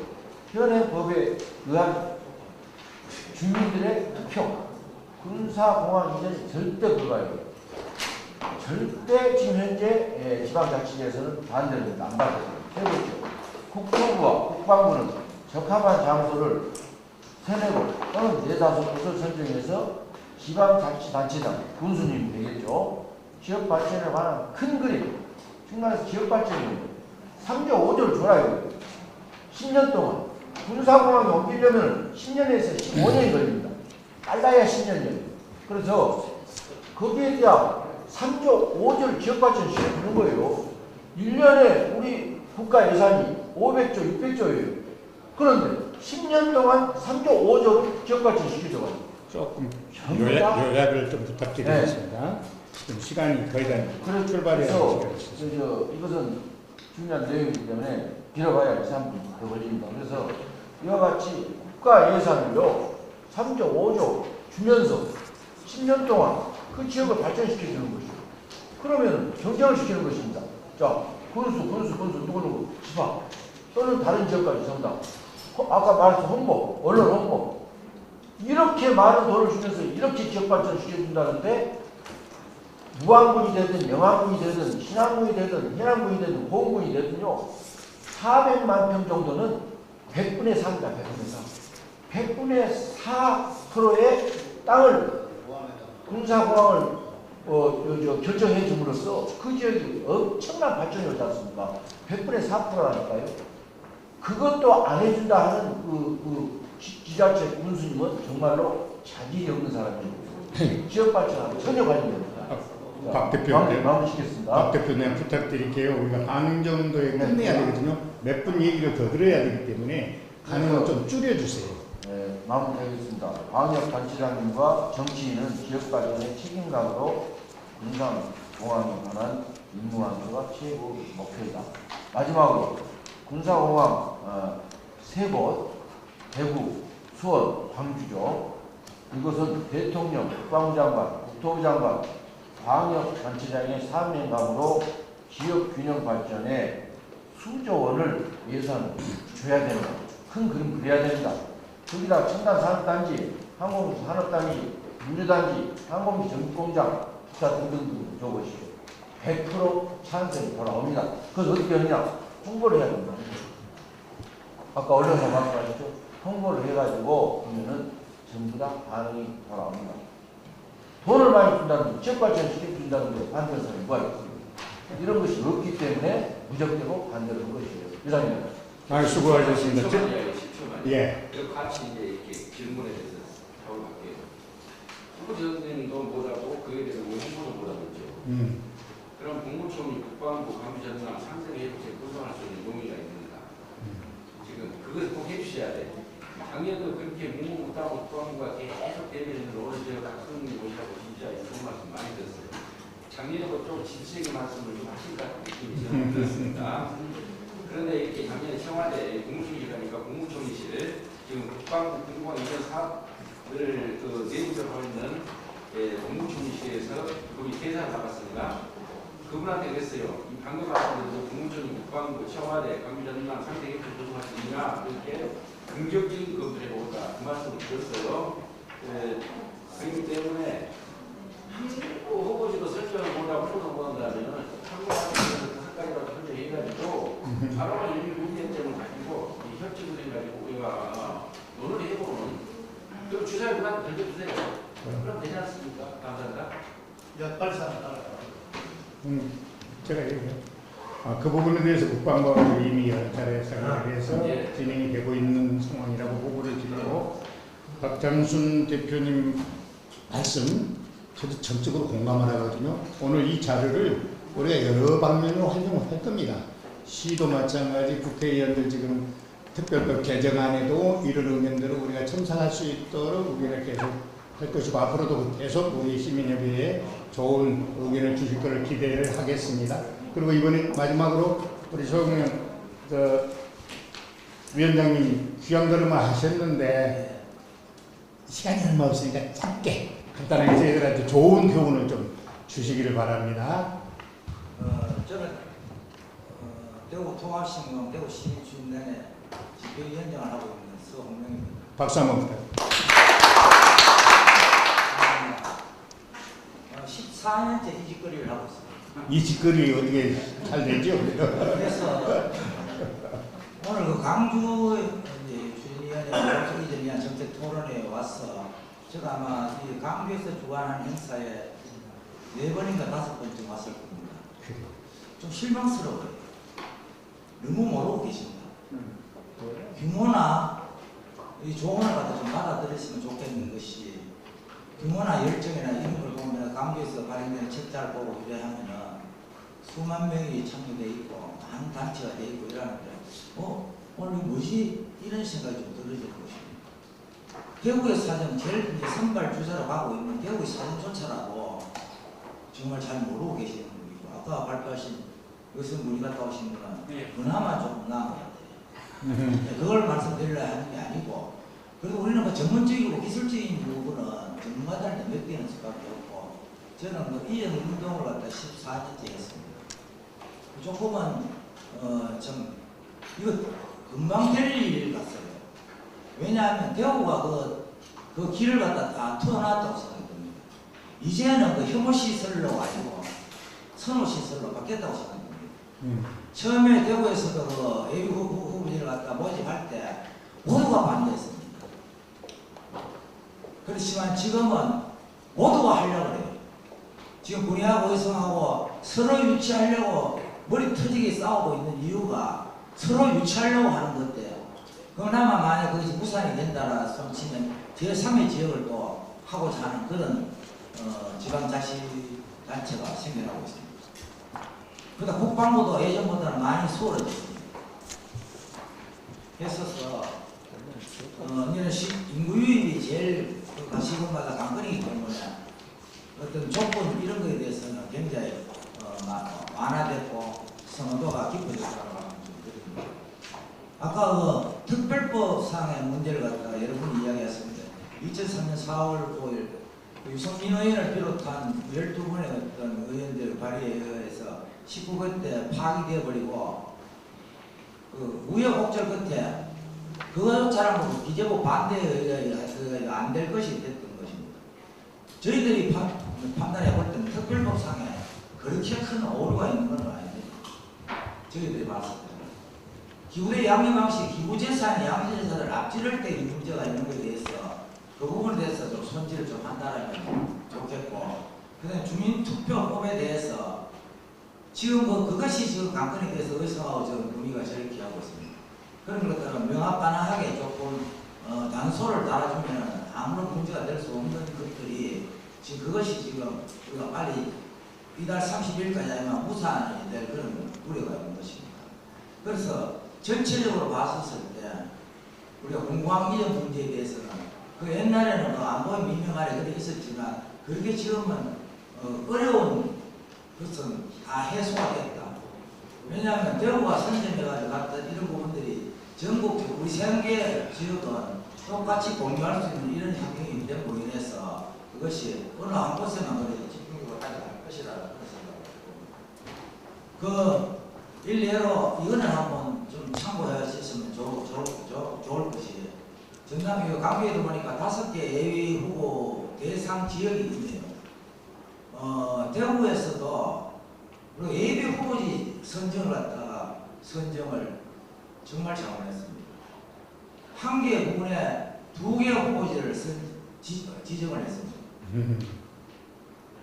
현행 법에 의한 주민들의 투표, 군사공항 이전이 절대 불가해요. 절대 지금 현재 지방자치제에서는 반대됩니다. 안 받아들여요. 세 번째, 국토부와 국방부는 적합한 장소를 3-4곳 또는 4-5곳을 선정해서 지방자치단체장, 군수님 되겠죠. 지역발전에 관한 큰 그림, 중간에서 지역발전입니다. 3조 5조를 줘라요. 10년 동안 군사공항에 옮기려면 10년에서 15년이 걸립니다. 빨라야 10년이에요. 그래서 거기에 대한 3조 5조를 지역발전 시켜주는 거예요. 1년에 우리 국가 예산이 500조, 600조예요. 그런데 10년 동안 3조 5조를 지역발전 시켜줘가지고 조금 요약을 좀 부탁드리겠습니다. 지금 시간이 거의 다 출발해야 되겠습니다. 이것은 중요한 내용이기 때문에 길어봐야 2, 3분 더 걸립니다. 그래서 이와 같이 국가 예산을요 3.5조 주면서 10년 동안 그 지역을 발전시켜주는 것이죠. 그러면 경쟁을 시키는 것입니다. 자, 군수 누구누구 지방 또는 다른 지역까지 전다. 아까 말했던 홍보, 언론 홍보 이렇게 많은 돈을 주면서 이렇게 지역 발전시켜준다는데 무안군이 되든 영안군이 되든 신안군이 되든 해안군이 되든 호흡군이 되든요 400만 평 정도는 100분의 4입니다. 100분의 4%의 땅을 군사공항을 결정해 줌으로써 그 지역이 엄청난 발전이 오지 않습니까? 100분의 4%라니까요. 그것도 안 해준다 하는 그 지자체 군수님은 정말로 자질이 없는 사람이에요. 지역 발전하고 전혀 관련이 없다. 박 대표님, 마무리시겠습니다. 박 대표님 부탁드릴게요. 우리가 반응 정도에 끝내야 되거든요. 몇 분 얘기를 더 들어야 되기 때문에 가능한 좀 줄여주세요. 네, 마무리하겠습니다. 광역단체장님과 정치인은 지역 발전의 책임감으로 군산공항에 관한 임무 완수가 최고 목표이다. 마지막으로 군사공항 3곳, 대구, 수원, 광주죠. 이것은 대통령, 국방부 장관, 국토부 장관, 광역단체장의 사명감으로 지역균형 발전에 수조 원을 예산을 줘야 되는 큰 그림 그려야 됩니다. 거기다 첨단산업단지, 항공산업단지, 물류단지, 항공기 전기공장, 기타 등등 적으시죠. 100% 찬성이 돌아옵니다. 그래서 어떻게 하느냐? 홍보를 해야 됩니다. 아까 언론사 말씀하셨죠? 홍보를 해가지고 보면은 전부 다 반응이 돌아옵니다. 돈을 많이 준다는, 지역 발전 시켜준다는 데 반대하는 사람이 누가 있습니까? 이런 것이 없기 때문에 무적대로 반대를 한 것이에요. 이상입니다. 수고하셨습니다. 예. 그 같이 이제 이렇게 질문에 대해서 답을할게요. 후보자님도 못하고 그에 대해서 왜 홍보도 못하겠죠. 그럼 국무총리, 국방부, 감시전당 상세히 해주세요. 구성할 수 있는 용의가 있습니다. 지금 그것을 꼭 해주셔야 돼. 작년에도 그렇게 묵묵부답하고 국방부가 계속 대비했는데 오늘 제가 박수님 모시라고 진짜 좋은 말씀 많이 들었어요. 작년에도 좀 진실하게 말씀을 좀 하실 것 같은 느낌이 저는 들었습니다. 그런데 이렇게 작년에 청와대 국무총리라니까 국무총리실 지금 국방부 군공항 이전 사업을 내부적으로 하고 있는 국무총리실에서 거기 계산을 나갔습니다. 그분한테 그랬어요. 이 방금 말씀드린 국무총리, 국방부, 청와대, 강주전망 상대 협조 조성할 수 있냐 이렇게 긍정적인 검토를 해보자 그 말씀을 드렸어요. 그렇기 때문에 후보지도 설정을 못하고 후보도 못한다면 한국에서 5가지라도 설정해가지고 바로 이 문제점을 가지고 이 협치구를 가지고 우리가 논의를 해보면 그 주사위 문화도 던져주세요. 그럼 되지 않습니까? 감사합니다. 제가 얘기해요. 그 부분에 대해서 국방부가 이미 여러 차례 생각을 해서 진행이 되고 있는 상황이라고 보고를 드리고 박장순 대표님 말씀 저도 전적으로 공감을 하거든요. 오늘 이 자료를 우리가 여러 방면으로 활용을 할 겁니다. 시도 마찬가지 국회의원들 지금 특별법 개정안에도 이런 의견들을 우리가 첨삭할 수 있도록 우리가 계속 할 것이고 앞으로도 계속 우리 시민협의회에 좋은 의견을 주실 것을 기대를 하겠습니다. 그리고 이번에 마지막으로 우리 조영명 위원장님 귀한 걸음을 하셨는데 시간이 얼마 없으니까 짧게 간단하게 저희들한테 좋은 교훈을 좀 주시기를 바랍니다. 저는 대구 통합신공 대구 시민주민단의 집회위원장을 하고 있는 서홍명입니다. 박수 한번 부탁드립니다. 14년째 이 짓거리를 하고 있습니다. 이 짓거리 어떻게 잘 되죠? 그래서 오늘 그 강주 주민위원회 이전이한 정책 토론회에 와서 제가 아마 이 강주에서 주관하는 행사에 4번인가 5번쯤 왔을 겁니다. 좀 실망스러워요. 너무 모르고 계십니다. 규모나 이 조언을 갖다 좀 받아들였으면 좋겠는 것이 규모나 열정이나 이런 걸 보면 강주에서 발행된 책자를 보고 이래하면은 수만 명이 참여돼 있고 많은 단체가 돼 있고 이러는데 오늘 뭐지 이런 생각이 좀 들어질 것입니다. 대구의 사정 제일 이제 선발 주자로 가고 있는 대구의 사정조차라도 정말 잘 모르고 계시는 분이고 아까 발표하신 이것은 우리 갔다 오신 분은 네. 그나마 좀 나은 것 같아요. 그걸 말씀드리려 하는 게 아니고, 그래도 우리는 그 전문적이고 기술적인 부분은 전문가들한테 몇 개는 수밖에 없고, 저는 그 이전 운동을 갖다 14년째 했습니다. 조금은 좀 이거 금방 될 일 같아요. 왜냐하면 대구가 그 길을 갖다 다 틀어놨다고 생각합니다. 이제는 그 혐오 시설로 아니고 선호 시설로 바뀌었다고 생각합니다. 처음에 대구에서도 그 예비 후보지를 갖다 모집할 때 모두가 반대했습니다. 그렇지만 지금은 모두가 하려고 그래요. 지금 분야하고 의성하고 서로 유치하려고 머리 터지게 싸우고 있는 이유가 서로 유치하려고 하는 건데요. 그나마 만약 그것이 무산이 된다라 치면 제3의 지역을 또 하고자 하는 그런 지방자치단체가 생겨나고 있습니다. 그러다 국방부도 예전보다는 많이 수월해졌습니다. 했어서 이제는 인구 유입이 제일 시군마다 관건이기 때문에 어떤 조건 이런 거에 대해서는 굉장히 완화됐고 선호도가 깊어졌다고 합니다. 아까 특별법상의 문제를 갖다가 여러분이 이야기했습니다. 2003년 4월 5일 유성민 의원을 비롯한 12분의 어떤 의원들 발의에 의해서 19개 때 파기되어 버리고 그 우여곡절 끝에 그것처럼 기재부 반대에 의해 안 될 것이 됐던 것입니다. 저희들이 판단해 볼 때는 특별법상에 그렇게 큰 오류가 있는 건 아닙니다. 저희들이 봤을 때는 기부의 양육 방식, 기부재산, 양육재산을 앞지를 때 이 문제가 있는 것에 대해서 그 부분에 대해서 좀 손질을 좀 한다면 좋겠고, 그다음에 주민투표법에 대해서 지금 그것이 지금 관건에 대해서 의성하고 지금 논의가 제일 기하고 있습니다. 그런 것들은 명확하게 조금 단서를 달아주면 아무런 문제가 될 수 없는 것들이 지금 그것이 지금 우리가 빨리 이달 30일까지 하면 무산이 될 그런 우려가 있는 것입니다. 그래서 전체적으로 봤었을 때 우리가 공공항 이전 문제에 대해서는 그 옛날에는 안보의 민명 아래 그렇게 있었지만 그렇게 지금은 어려운 것은 다 해소가 됐다. 왜냐하면 대구가 선점해가지고 갔던 이런 부분들이 전국적으로 우리 3개 지역은 똑같이 공유할 수 있는 이런 환경이 됨으로 인해서 그것이 어느 한 곳에만 그래도 집중적으로 가져갈 것이라는 생각을 그 일례로 이거는 한번 좀 참고해 주시면 좋을 것이 전남 강주에도 보니까 5개 예비 후보 대상 지역이 있네요. 대구에서도 그리고 예비 후보지 선정을 갖다가 선정을 정말 잘못했습니다. 한 개 부분에 2개 후보지를 지정을 했습니다.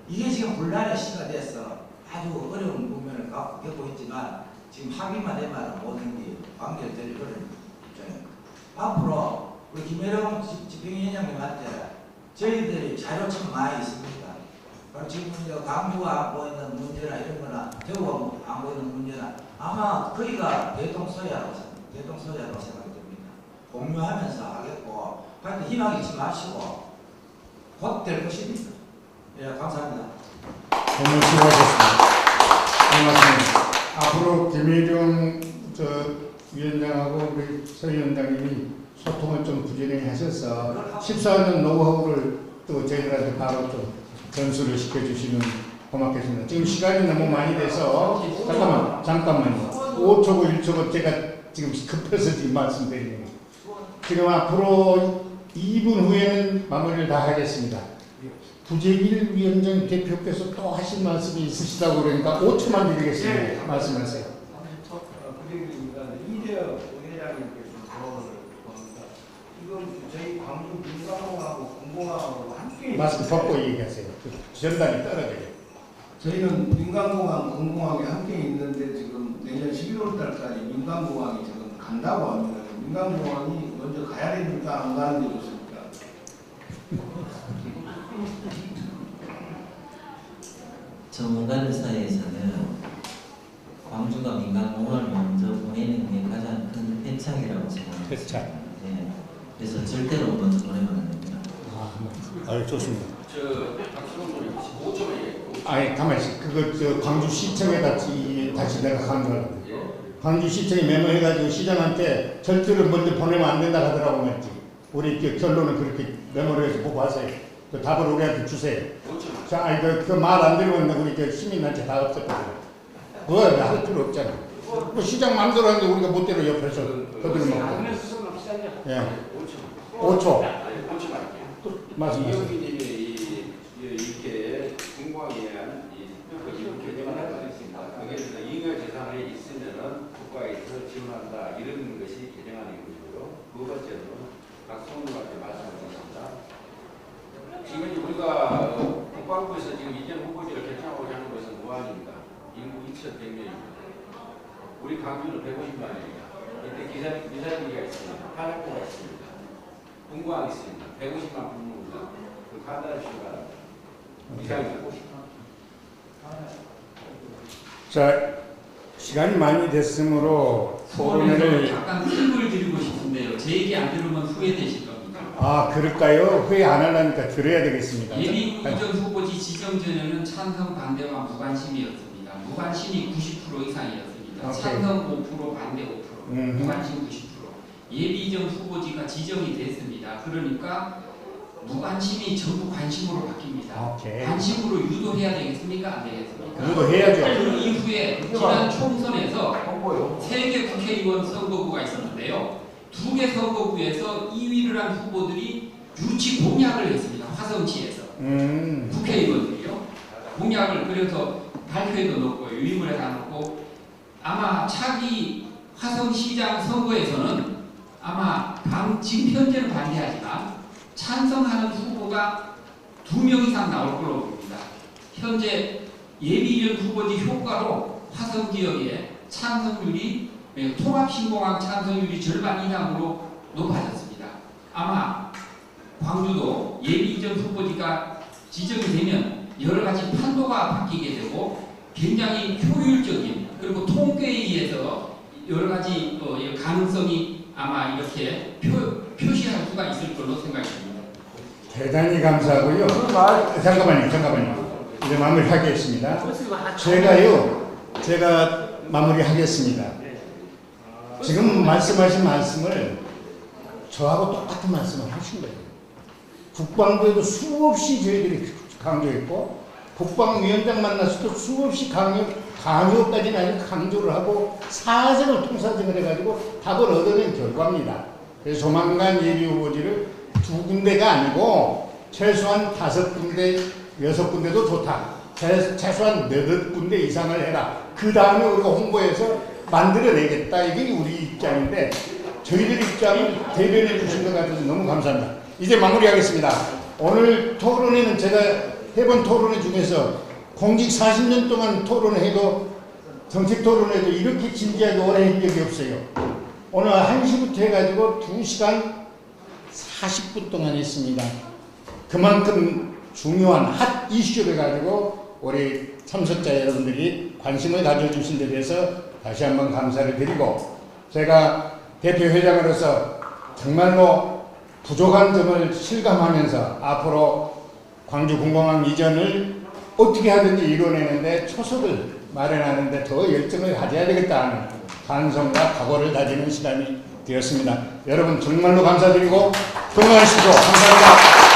이게 지금 분란의 시가 돼서 아주 어려운 국면을 겪고 있지만 지금 합의만 되면 모든 게 완결될 그런 입장입니다. 앞으로 우리 김혜령 집행위원장님한테 저희들이 자료 참 많이 있습니다. 지금 강주가 안 보이는 문제나 이런 거나 대구가 안 보이는 문제나 아마 거기가 대동소야라고 생각이 듭니다. 공유하면서 하겠고 하여튼 희망 잊지 마시고 곧 될 것입니다. 예, 감사합니다. 너무 수고하셨습니다. 고맙습니다. 앞으로 김혜령 위원장하고 우리 서 위원장님이 소통을 좀 부지런히 하셔서 14년 노하우를 또 저희들한테 바로 좀 전수를 시켜주시면 고맙겠습니다. 지금 시간이 너무 많이 돼서 잠깐만요. 5초고 1초고 제가 지금 급해서 지금 말씀드리는 거예요. 지금 앞으로 2분 후에는 마무리를 다 하겠습니다. 부재길 위원장 대표께서 또 하실 말씀이 있으시다고 그러니까 5초만 드리겠습니다. 네. 말씀하세요. 부재길입니다. 이대혁 회장님께서 조언을 구합니다. 지금 저희 광주 민간공하고 공공항하고 함께 말씀 덮고 얘기하세요. 전달이 떨어져요. 저희는 민간공항, 공공항에 함께 있는데 지금 내년 11월 달까지 민간공항이 지금 간다고 합니다. 민간공항이 먼저 가야 됩니까? 안 가는 게 좋습니까? 전문가들 사이에서는 광주가 민간공항을 먼저 보내는 게 가장 큰 패착이라고 생각합니다. 패착. 네. 그래서 절대로 먼저 보내면 안 됩니다. 좋습니다. 박수홍 5초만 얘기했고 아니 가만히 있어. 그거 저 광주시청에다 다시 내가 강조하려고. 광주시청에 메모해가지고 시장한테 절대로 먼저 보내면 안 된다 하더라고 말지. 우리 결론은 그렇게 메모를 해서 보고 하세요. 그 답을 우리한테 주세요. 자, 아니 그 말 안 들으면 우리 시민단체 다 없었거든. 그거 할 필요 없잖아. 뭐 시장 마음대로 하는데 우리가 못대로 옆에서 거들을 먹고. 예. 5초. 말씀하세요. 이렇게 공공에 대한 이렇게 개정을 할 수 있습니다. 그래서 잉여 재산이 있으면은 국가에서 지원한다 이런 것이 개정안인 것이고요. 두 번째는 박성훈님한테 말씀드리겠습니다. 지금 우리가 국방부에서 지금 이전 후보지를 결정하고자 하는 것은 무한입니다. 인구 2,100명입니다. 우리 강주는 150만입니다. 이때 미사일기가 있습니다. 탄핵고가 있습니다. 공무원이 있습니다. 150만 분입니다. 그 간단히 주시기 바랍니다. 이상입니다. 자, 시간이 많이 됐으므로 토론회를 약간 팁을 드리고 싶은데요. 제 얘기 안 들으면 후회되실 겁니다. 아 그럴까요? 후회 안 하려니까 들어야 되겠습니다. 예비 이전 후보지 지정 전에는 찬성 반대와 무관심이었습니다. 무관심이 90% 이상이었습니다. 오케이. 찬성 5% 반대 5%, 무관심 90%. 예비 이전 후보지가 지정이 됐습니다. 그러니까 무관심이 전부 관심으로 바뀝니다. 오케이. 관심으로 유도해야 되겠습니까? 안 되겠습니까? 유도해야죠. 그 이후에 지난 총선에서 3개 국회의원 선거구가 있었는데요. 2개 선거구에서 2위를 한 후보들이 유치 공약을 했습니다. 화성시에서. 국회의원들이요. 공약을 그래서 발표에도 넣고 유인물에다 넣고 아마 차기 화성시장 선거에서는 아마 지금 현재는 반대하지만 찬성하는 후보가 2명 이상 나올 거라고 봅니다. 현재 예비전 후보지 효과로 화성 지역의 찬성률이 통합신공항 찬성률이 절반 이상으로 높아졌습니다. 아마 광주도 예비전 후보지가 지정이 되면 여러 가지 판도가 바뀌게 되고 굉장히 효율적인 그리고 통계에 의해서 여러 가지 가능성이 아마 이렇게 표시할 수가 있을 걸로 생각합니다. 대단히 감사하고요. 잠깐만요. 이제 마무리하겠습니다. 제가 마무리하겠습니다. 지금 말씀하신 말씀을 저하고 똑같은 말씀을 하신 거예요. 국방부에도 수없이 저희들이 강조했고 국방위원장 만났을 때 수없이 강요까지는 아니고 강조를 하고 사정을 통사정을 해가지고 답을 얻어낸 결과입니다. 그래서 조만간 예비후보지를 2군데가 아니고 최소한 5군데, 6군데도 좋다. 최소한 8군데 이상을 해라. 그 다음에 우리가 홍보해서 만들어내겠다. 이게 우리 입장인데 저희들 입장을 대변해 주신 것 같아서 너무 감사합니다. 이제 마무리하겠습니다. 오늘 토론회는 제가 해본 토론회 중에서 공직 40년 동안 토론회도 정책 토론회도 이렇게 진지하게 오래 한 적이 없어요. 오늘 1시부터 해가지고 2시간 40분 동안 했습니다. 그만큼 중요한 핫 이슈를 가지고 우리 참석자 여러분들이 관심을 가져주신 데 대해서 다시 한번 감사를 드리고 제가 대표회장으로서 정말로 부족한 점을 실감하면서 앞으로 광주 군공항 이전을 어떻게 하든지 이뤄내는데 초석을 마련하는데 더 열정을 가져야 되겠다는 반성과 각오를 다지는 시간이 되었습니다. 여러분 정말로 감사드리고 건강하십시오. 감사합니다.